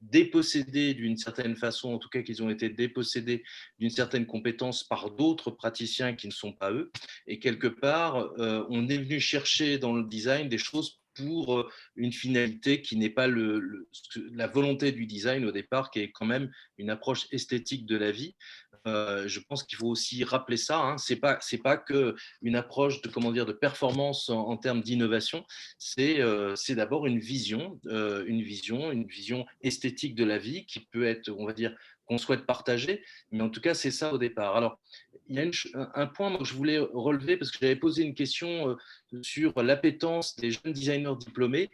dépossédés d'une certaine façon, en tout cas qu'ils ont été dépossédés d'une certaine compétence par d'autres praticiens qui ne sont pas eux. Et quelque part, on est venu chercher dans le design des choses pour une finalité qui n'est pas la volonté du design au départ, qui est quand même une approche esthétique de la vie. Je pense qu'il faut aussi rappeler ça. C'est pas que une approche de performance en termes d'innovation. C'est d'abord une vision esthétique de la vie qui peut être, on va dire, qu'on souhaite partager. Mais en tout cas, c'est ça au départ. Alors, il y a un point que je voulais relever parce que j'avais posé une question sur l'appétence des jeunes designers diplômés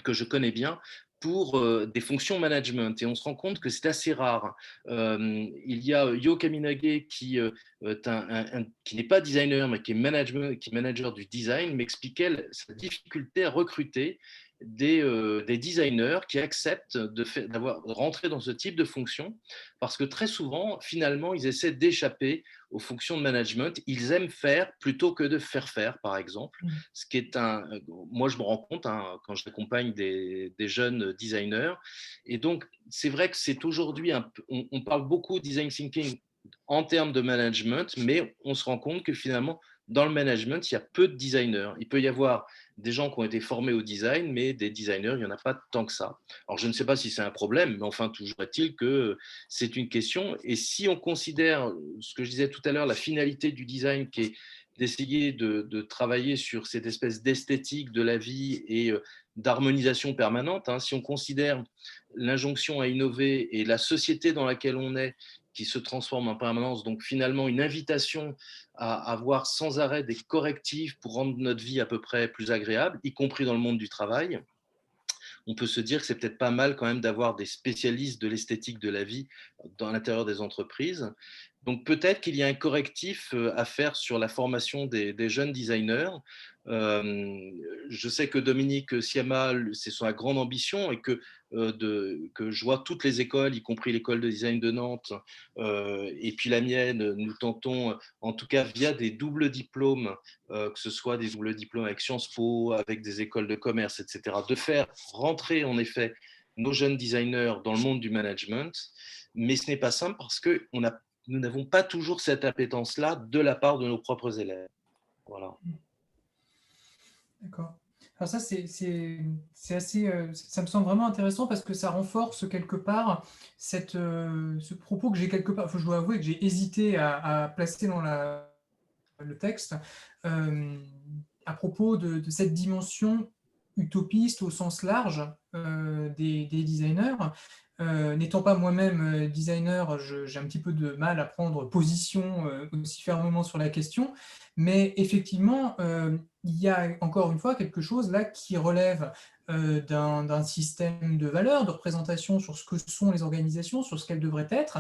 que je connais bien pour des fonctions management. Et on se rend compte que c'est assez rare. Il y a Yo Kaminage qui n'est pas designer, mais qui est manager du design, m'expliquait sa difficulté à recruter des designers qui acceptent de rentrer dans ce type de fonction, parce que très souvent, finalement, ils essaient d'échapper aux fonctions de management. Ils aiment faire plutôt que de faire, par exemple. Ce qui est moi, je me rends compte quand j'accompagne des jeunes designers. Et donc, c'est vrai que c'est aujourd'hui, on parle beaucoup de design thinking en termes de management, mais on se rend compte que finalement, dans le management, il y a peu de designers. Il peut y avoir des gens qui ont été formés au design, mais des designers, il n'y en a pas tant que ça. Alors, je ne sais pas si c'est un problème, mais enfin, toujours est-il que c'est une question. Et si on considère ce que je disais tout à l'heure, la finalité du design qui d'essayer de travailler sur cette espèce d'esthétique de la vie et d'harmonisation permanente. Si on considère l'injonction à innover et la société dans laquelle on est qui se transforme en permanence, donc finalement une invitation à avoir sans arrêt des correctifs pour rendre notre vie à peu près plus agréable, y compris dans le monde du travail, on peut se dire que c'est peut-être pas mal quand même d'avoir des spécialistes de l'esthétique de la vie dans l'intérieur des entreprises. Donc peut-être qu'il y a un correctif à faire sur la formation des jeunes designers. Je sais que Dominique Siama, c'est sa grande ambition et que je vois toutes les écoles, y compris l'école de design de Nantes et puis la mienne, nous tentons, en tout cas via des doubles diplômes, que ce soit des doubles diplômes avec Sciences Po, avec des écoles de commerce, etc., de faire rentrer en effet nos jeunes designers dans le monde du management. Mais ce n'est pas simple parce que nous n'avons pas toujours cette appétence-là de la part de nos propres élèves. Voilà. D'accord. Alors ça, c'est assez, ça me semble vraiment intéressant parce que ça renforce quelque part ce propos que j'ai quelque part, je dois avouer que j'ai hésité à placer dans le texte, à propos de cette dimension utopiste au sens large des designers. N'étant pas moi-même designer, j'ai un petit peu de mal à prendre position aussi fermement sur la question, mais effectivement, il y a encore une fois quelque chose là qui relève d'un système de valeurs, de représentation sur ce que sont les organisations, sur ce qu'elles devraient être.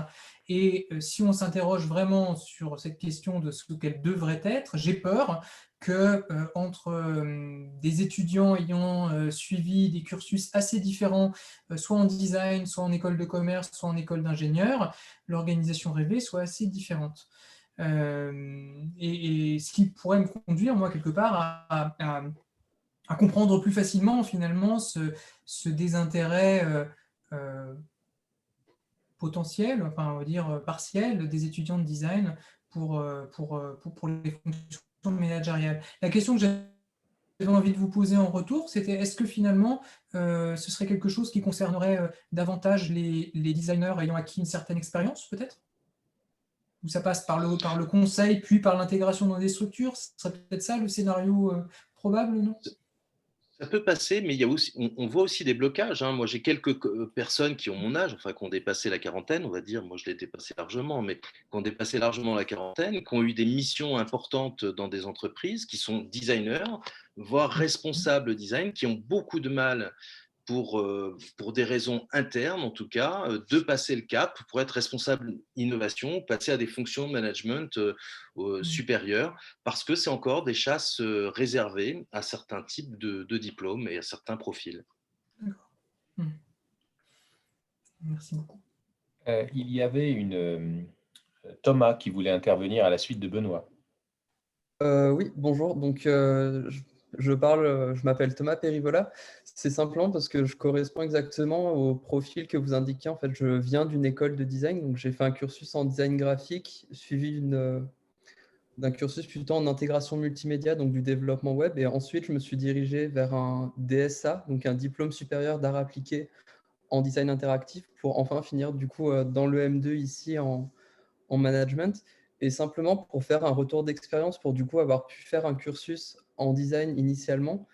Et si on s'interroge vraiment sur cette question de ce qu'elles devraient être, j'ai peur que entre des étudiants ayant suivi des cursus assez différents, soit en design, soit en école de commerce, soit en école d'ingénieur, l'organisation rêvée soit assez différente. Et ce qui pourrait me conduire, moi, quelque part, à comprendre plus facilement, finalement, ce désintérêt potentiel, enfin, on va dire partiel, des étudiants de design pour les fonctions managériales. La question que j'avais envie de vous poser en retour, c'était est-ce que finalement, ce serait quelque chose qui concernerait davantage les designers ayant acquis une certaine expérience, peut-être? Ou ça passe par le conseil, puis par l'intégration dans des structures? Ce serait peut-être ça le scénario probable, non? Ça peut passer, mais il y a aussi, on voit aussi des blocages. Moi, j'ai quelques personnes qui ont mon âge, enfin, qui ont dépassé la quarantaine, on va dire. Moi, je l'ai dépassé largement, mais qui ont dépassé largement la quarantaine, qui ont eu des missions importantes dans des entreprises, qui sont designers, voire responsables design, qui ont beaucoup de mal pour des raisons internes, en tout cas, de passer le cap pour être responsable innovation, passer à des fonctions de management supérieures, parce que c'est encore des chasses réservées à certains types de diplômes et à certains profils. D'accord. Merci beaucoup. Il y avait Thomas qui voulait intervenir à la suite de Benoît. Oui, bonjour. Donc, je m'appelle Thomas Périvola. C'est simplement parce que je corresponds exactement au profil que vous indiquez. En fait, je viens d'une école de design, donc j'ai fait un cursus en design graphique, suivi d'un cursus plutôt en intégration multimédia, donc du développement web. Et ensuite, je me suis dirigé vers un DSA, donc un diplôme supérieur d'art appliqué en design interactif, pour enfin finir du coup dans le M2 ici en management. Et simplement pour faire un retour d'expérience, pour du coup avoir pu faire un cursus en design initialement,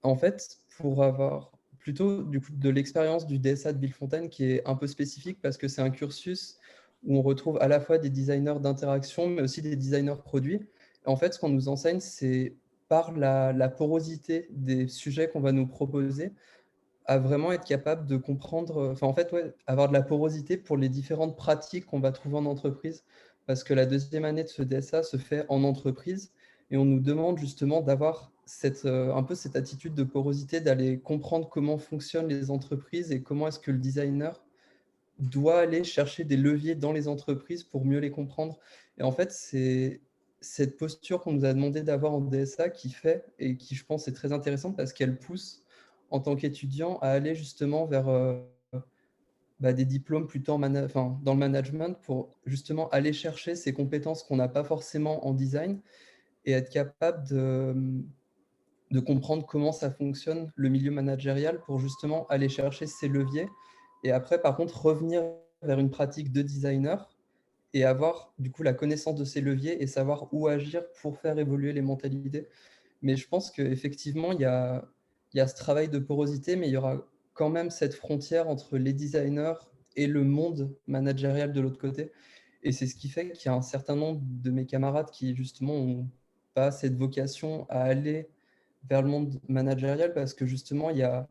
en fait, pour avoir plutôt du coup de l'expérience du DSA de Villefontaine qui est un peu spécifique parce que c'est un cursus où on retrouve à la fois des designers d'interaction, mais aussi des designers produits. Et en fait, ce qu'on nous enseigne, c'est par la porosité des sujets qu'on va nous proposer, à vraiment être capable de comprendre, enfin en fait, ouais, avoir de la porosité pour les différentes pratiques qu'on va trouver en entreprise, parce que la deuxième année de ce DSA se fait en entreprise, et on nous demande justement d'avoir un peu cette attitude de porosité, d'aller comprendre comment fonctionnent les entreprises et comment est-ce que le designer doit aller chercher des leviers dans les entreprises pour mieux les comprendre. Et en fait, c'est cette posture qu'on nous a demandé d'avoir en DSA qui fait, et qui je pense est très intéressante parce qu'elle pousse en tant qu'étudiant à aller justement vers des diplômes plutôt dans le management pour justement aller chercher ces compétences qu'on n'a pas forcément en design et être capable de comprendre comment ça fonctionne le milieu managérial pour justement aller chercher ces leviers et après par contre revenir vers une pratique de designer et avoir du coup la connaissance de ces leviers et savoir où agir pour faire évoluer les mentalités. Mais je pense qu'effectivement, il y a ce travail de porosité, mais il y aura quand même cette frontière entre les designers et le monde managérial de l'autre côté. Et c'est ce qui fait qu'il y a un certain nombre de mes camarades qui, justement, n'ont pas cette vocation à aller vers le monde managérial parce que, justement, il y a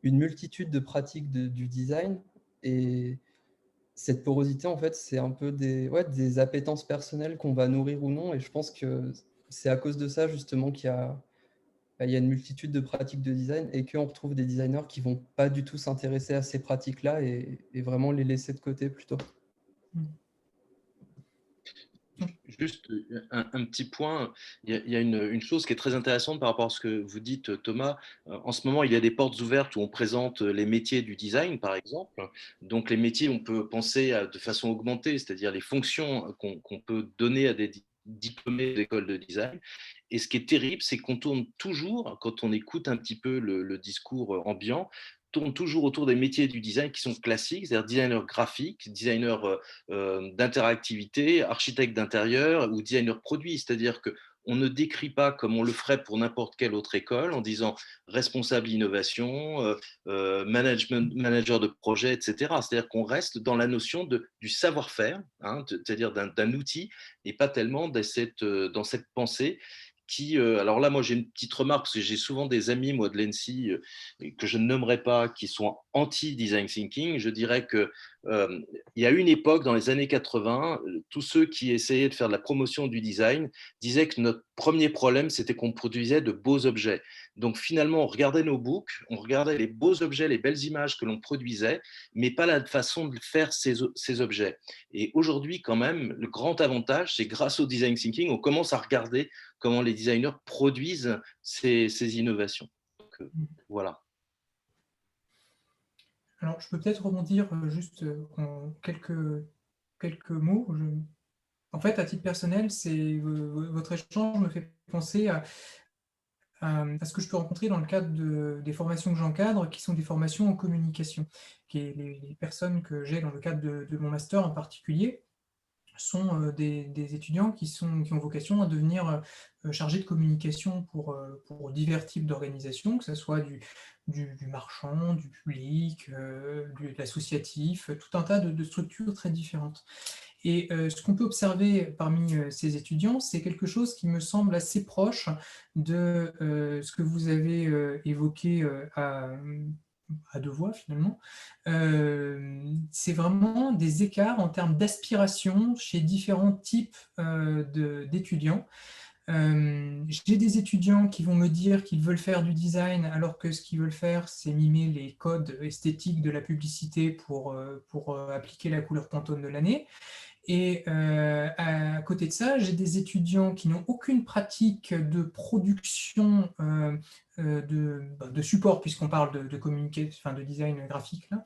une multitude de pratiques du design. Et cette porosité, en fait, c'est un peu des appétences personnelles qu'on va nourrir ou non. Et je pense que c'est à cause de ça, justement, il y a une multitude de pratiques de design et qu'on retrouve des designers qui vont pas du tout s'intéresser à ces pratiques-là et vraiment les laisser de côté plutôt. Juste un petit point, il y a une chose qui est très intéressante par rapport à ce que vous dites, Thomas. En ce moment, il y a des portes ouvertes où on présente les métiers du design, par exemple. Donc, les métiers, on peut penser de façon augmentée, c'est-à-dire les fonctions qu'on peut donner à des diplômés d'école de design. Et ce qui est terrible, c'est qu'on tourne toujours, quand on écoute un petit peu le discours ambiant, tourne toujours autour des métiers du design qui sont classiques, c'est-à-dire designer graphique, designer d'interactivité, architecte d'intérieur ou designer produit. C'est-à-dire qu'on ne décrit pas comme on le ferait pour n'importe quelle autre école en disant responsable innovation, manager de projet, etc. C'est-à-dire qu'on reste dans la notion du savoir-faire, hein, c'est-à-dire d'un outil et pas tellement dans cette pensée qui, alors là, moi, j'ai une petite remarque, parce que j'ai souvent des amis, moi, de l'ENSI, que je ne nommerai pas, qui sont anti-design thinking. Je dirais qu'il y a une époque, dans les années 80, tous ceux qui essayaient de faire de la promotion du design disaient que notre premier problème, c'était qu'on produisait de beaux objets. Donc, finalement, on regardait nos books, on regardait les beaux objets, les belles images que l'on produisait, mais pas la façon de faire ces objets. Et aujourd'hui, quand même, le grand avantage, c'est grâce au design thinking, on commence à regarder comment les designers produisent ces innovations. Donc, voilà. Alors, je peux peut-être rebondir juste en quelques mots. En fait, à titre personnel, votre échange me fait penser à ce que je peux rencontrer dans le cadre des formations que j'encadre, qui sont des formations en communication. Les personnes que j'ai dans le cadre de mon master en particulier sont des étudiants qui ont vocation à devenir chargés de communication pour divers types d'organisations, que ce soit du marchand, du public, de l'associatif, tout un tas de structures très différentes. Et ce qu'on peut observer parmi ces étudiants, c'est quelque chose qui me semble assez proche de ce que vous avez évoqué à deux voix finalement. C'est vraiment des écarts en termes d'aspiration chez différents types d'étudiants. J'ai des étudiants qui vont me dire qu'ils veulent faire du design alors que ce qu'ils veulent faire, c'est mimer les codes esthétiques de la publicité pour appliquer la couleur Pantone de l'année. Et à côté de ça, j'ai des étudiants qui n'ont aucune pratique de production de support, puisqu'on parle de communication, enfin de design graphique, là,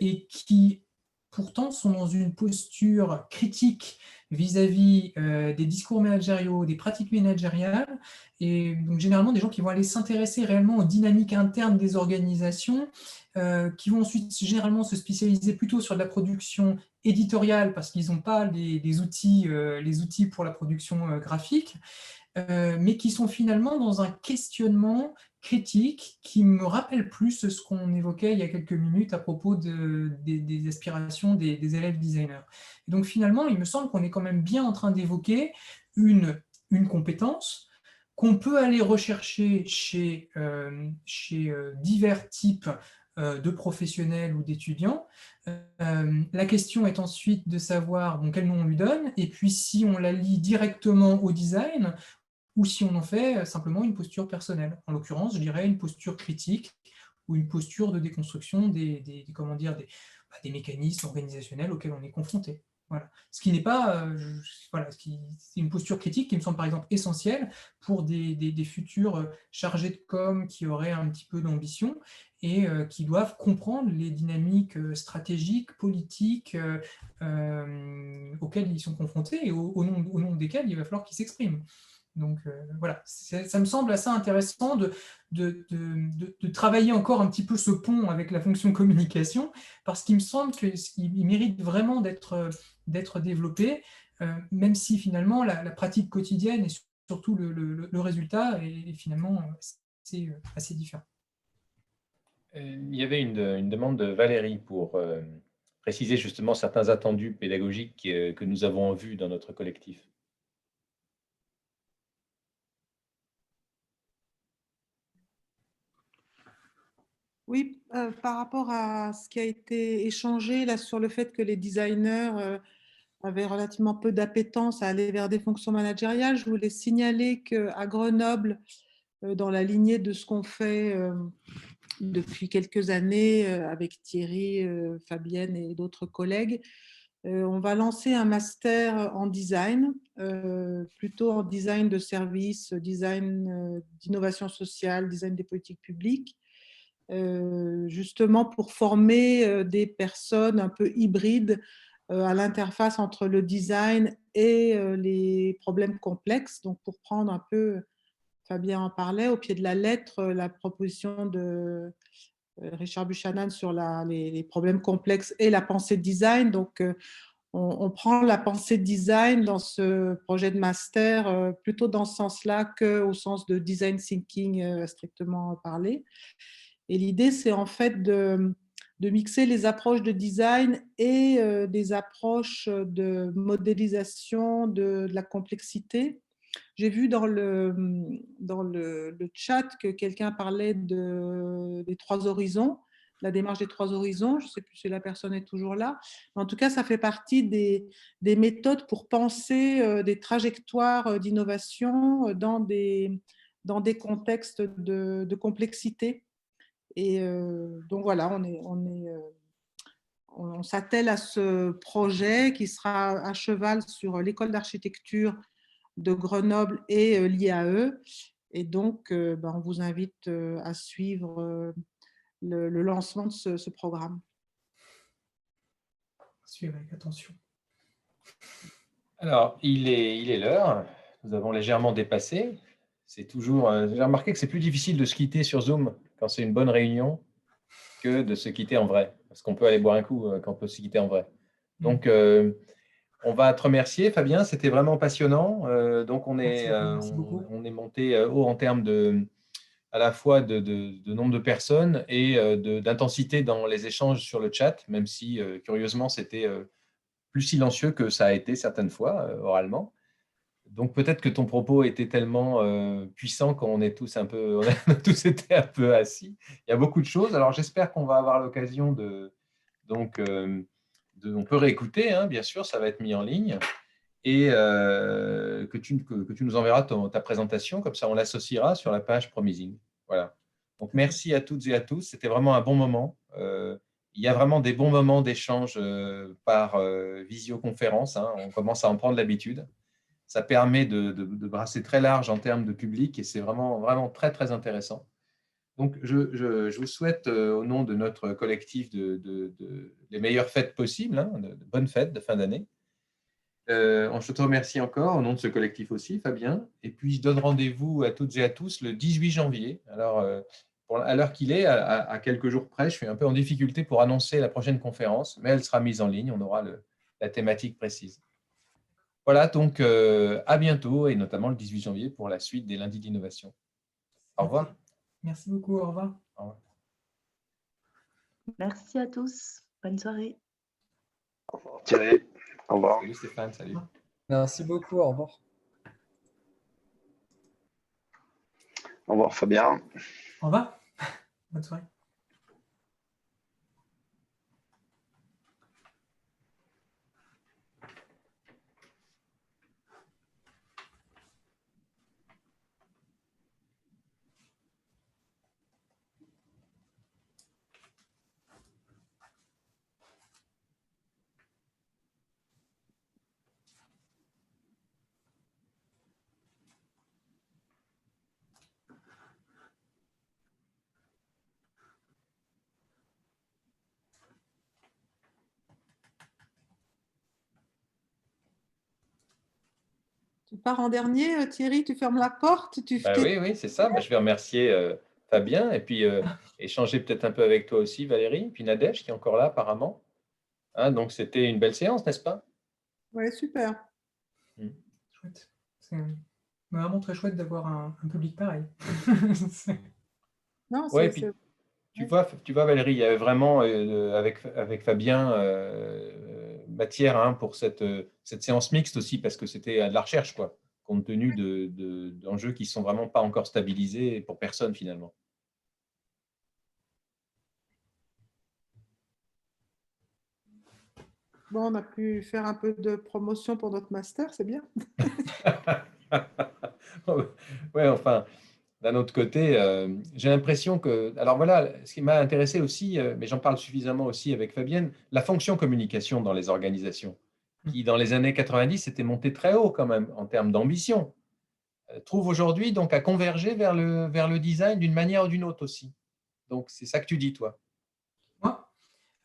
et qui pourtant sont dans une posture critique vis-à-vis des discours managériaux, des pratiques managériales, et donc généralement des gens qui vont aller s'intéresser réellement aux dynamiques internes des organisations, qui vont ensuite généralement se spécialiser plutôt sur de la production éditoriale parce qu'ils n'ont pas les outils pour la production graphique, mais qui sont finalement dans un questionnement critique qui me rappelle plus ce qu'on évoquait il y a quelques minutes à propos des aspirations des élèves designers. Et donc finalement, il me semble qu'on est quand même bien en train d'évoquer une compétence qu'on peut aller rechercher chez divers types de professionnels ou d'étudiants. La question est ensuite de savoir quel nom on lui donne, et puis si on la lie directement au design, ou si on en fait simplement une posture personnelle. En l'occurrence, je dirais une posture critique ou une posture de déconstruction des mécanismes organisationnels auxquels on est confronté. Voilà. Ce qui n'est pas, c'est une posture critique qui me semble par exemple essentielle pour des futurs chargés de com qui auraient un petit peu d'ambition et qui doivent comprendre les dynamiques stratégiques, politiques auxquelles ils sont confrontés et au nom desquelles il va falloir qu'ils s'expriment. Donc voilà, ça me semble assez intéressant de travailler encore un petit peu ce pont avec la fonction communication, parce qu'il me semble qu'il mérite vraiment d'être d'être développé, même si finalement la pratique quotidienne et surtout le résultat est finalement assez différent. Il y avait une demande de Valérie pour préciser justement certains attendus pédagogiques que nous avons vus dans notre collectif. Oui, par rapport à ce qui a été échangé là, sur le fait que les designers avaient relativement peu d'appétence à aller vers des fonctions managériales, je voulais signaler qu'à Grenoble, dans la lignée de ce qu'on fait depuis quelques années avec Thierry, Fabienne et d'autres collègues, on va lancer un master en design, plutôt en design de services, design d'innovation sociale, design des politiques publiques, justement pour former des personnes un peu hybrides à l'interface entre le design et les problèmes complexes. Donc, pour prendre un peu, Fabien en parlait, au pied de la lettre, la proposition de Richard Buchanan sur les problèmes complexes et la pensée de design. Donc, on prend la pensée de design dans ce projet de master plutôt dans ce sens-là qu'au sens de design thinking strictement parlé. Et l'idée, c'est en fait de mixer les approches de design et des approches de modélisation de la complexité. J'ai vu dans le chat que quelqu'un parlait des 3 horizons, la démarche des 3 horizons. Je ne sais plus si la personne est toujours là. Mais en tout cas, ça fait partie des méthodes pour penser des trajectoires d'innovation dans des contextes de complexité. Et donc voilà, on s'attelle à ce projet qui sera à cheval sur l'école d'architecture de Grenoble et l'IAE. Et donc, on vous invite à suivre le lancement de ce programme. Suivez avec attention. Alors, il est l'heure. Nous avons légèrement dépassé. C'est toujours. J'ai remarqué que c'est plus difficile de se quitter sur Zoom quand c'est une bonne réunion que de se quitter en vrai, parce qu'on peut aller boire un coup quand on peut se quitter en vrai. Donc, on va te remercier, Fabien. C'était vraiment passionnant. Donc, on est monté haut en termes à la fois de nombre de personnes et d'intensité dans les échanges sur le chat, même si, curieusement, c'était plus silencieux que ça a été certaines fois, oralement. Donc, peut-être que ton propos était tellement puissant qu'on est tous un peu, on a tous été un peu assis. Il y a beaucoup de choses. Alors, j'espère qu'on va avoir l'occasion donc, on peut réécouter, hein, bien sûr, ça va être mis en ligne, et que tu nous enverras ta présentation, comme ça on l'associera sur la page Promising. Voilà. Donc, merci à toutes et à tous. C'était vraiment un bon moment. Il y a vraiment des bons moments d'échange par visioconférence, hein. On commence à en prendre l'habitude. Ça permet de brasser très large en termes de public et c'est vraiment, vraiment très, très intéressant. Donc, je vous souhaite, au nom de notre collectif, les meilleures fêtes possibles, hein, de bonnes fêtes de fin d'année. Je te remercie encore, au nom de ce collectif aussi, Fabien. Et puis, je donne rendez-vous à toutes et à tous le 18 janvier. Alors, à l'heure qu'il est, à quelques jours près, je suis un peu en difficulté pour annoncer la prochaine conférence, mais elle sera mise en ligne. On aura la thématique précise. Voilà, donc à bientôt, et notamment le 18 janvier pour la suite des lundis d'innovation. Au revoir. Merci beaucoup, au revoir. Au revoir. Merci à tous. Bonne soirée. Au revoir Thierry. Au revoir. Salut Stéphane, salut. Merci beaucoup, au revoir. Au revoir Fabien. Au revoir. Bonne soirée. Tu pars en dernier, Thierry, tu fermes la porte. Oui, c'est ça. Je vais remercier Fabien et puis échanger peut-être un peu avec toi aussi, Valérie, puis Nadège qui est encore là apparemment. Hein, donc, c'était une belle séance, n'est-ce pas? Ouais, super. Chouette. C'est vraiment très chouette d'avoir un public pareil. Non, Ouais, c'est puis tu vois, Valérie, il y avait vraiment, avec Fabien, matière hein, pour cette séance mixte aussi, parce que c'était de la recherche, quoi, compte tenu d'enjeux qui ne sont vraiment pas encore stabilisés pour personne, finalement. bon, on a pu faire un peu de promotion pour notre master, c'est bien. Ouais, enfin, d'un autre côté, j'ai l'impression que… Alors voilà, ce qui m'a intéressé aussi, mais j'en parle suffisamment aussi avec Fabienne, la fonction communication dans les organisations, qui dans les années 90 était montée très haut quand même en termes d'ambition, trouve aujourd'hui donc à converger vers le design d'une manière ou d'une autre aussi. Donc c'est ça que tu dis, toi. Moi,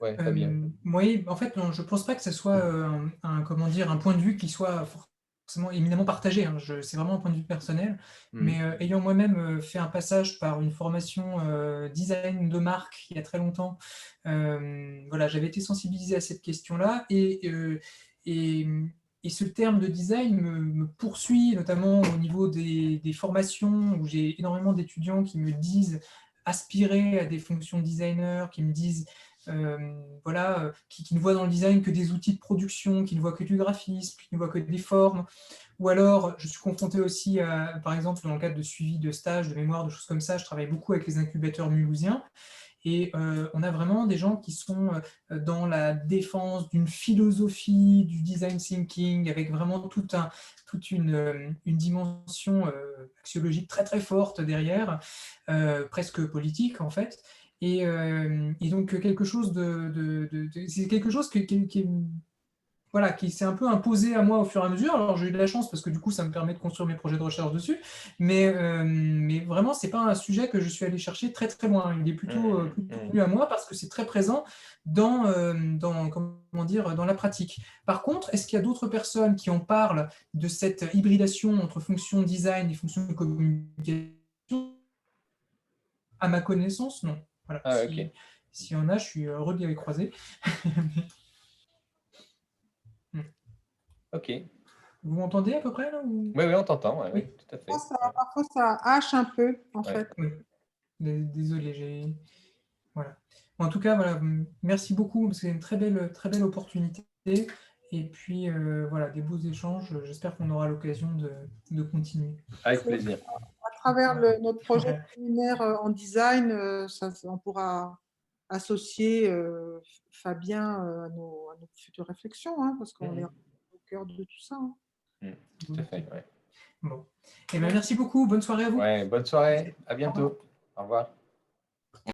Ouais, Fabien. oui, en fait, non, je ne pense pas que ce soit comment dire, un point de vue qui soit forcément éminemment partagé. Hein. C'est vraiment un point de vue personnel. Mais ayant moi-même fait un passage par une formation design de marque il y a très longtemps, voilà, j'avais été sensibilisé à cette question-là. Et ce terme de design me poursuit, notamment au niveau des formations, où j'ai énormément d'étudiants qui me disent aspirer à des fonctions de designer, qui me disent voilà, qui ne voient dans le design que des outils de production, qui ne voient que du graphisme, qui ne voient que des formes. Ou alors, je suis confronté aussi, par exemple, dans le cadre de suivi de stages, de mémoire, de choses comme ça, je travaille beaucoup avec les incubateurs mulhousiens. Et on a vraiment des gens qui sont dans la défense d'une philosophie du design thinking, avec vraiment toute une dimension axiologique très très forte derrière, presque politique en fait. Et donc quelque chose c'est quelque chose voilà, qui s'est un peu imposé à moi au fur et à mesure. Alors j'ai eu de la chance parce que du coup ça me permet de construire mes projets de recherche dessus, mais vraiment c'est pas un sujet que je suis allé chercher très très loin. Il est plutôt venu à moi parce que c'est très présent comment dire, dans la pratique. Par contre, est-ce qu'il y a d'autres personnes qui en parlent de cette hybridation entre fonction design et fonction communication? À ma connaissance, non. Voilà. Ah, ok. S'il y en a, je suis heureux de les croiser. Ok. Vous m'entendez à peu près là ou... Oui, on t'entend. Ouais, Oui. oui, tout à fait. Parfois, ça hache un peu, en Ouais. fait. Oui. Désolé, voilà. En tout cas, voilà, merci beaucoup, c'est une très belle opportunité. Et puis, voilà, des beaux échanges. J'espère qu'on aura l'occasion de continuer. Avec plaisir. À travers notre projet séminaire en design, on pourra associer Fabien à nos futures réflexions, hein, parce qu'on est au cœur de tout ça. Hein. Tout à fait, ouais. Bon. Eh bien, merci beaucoup. Bonne soirée à vous. Ouais, bonne soirée. À bientôt. Au revoir.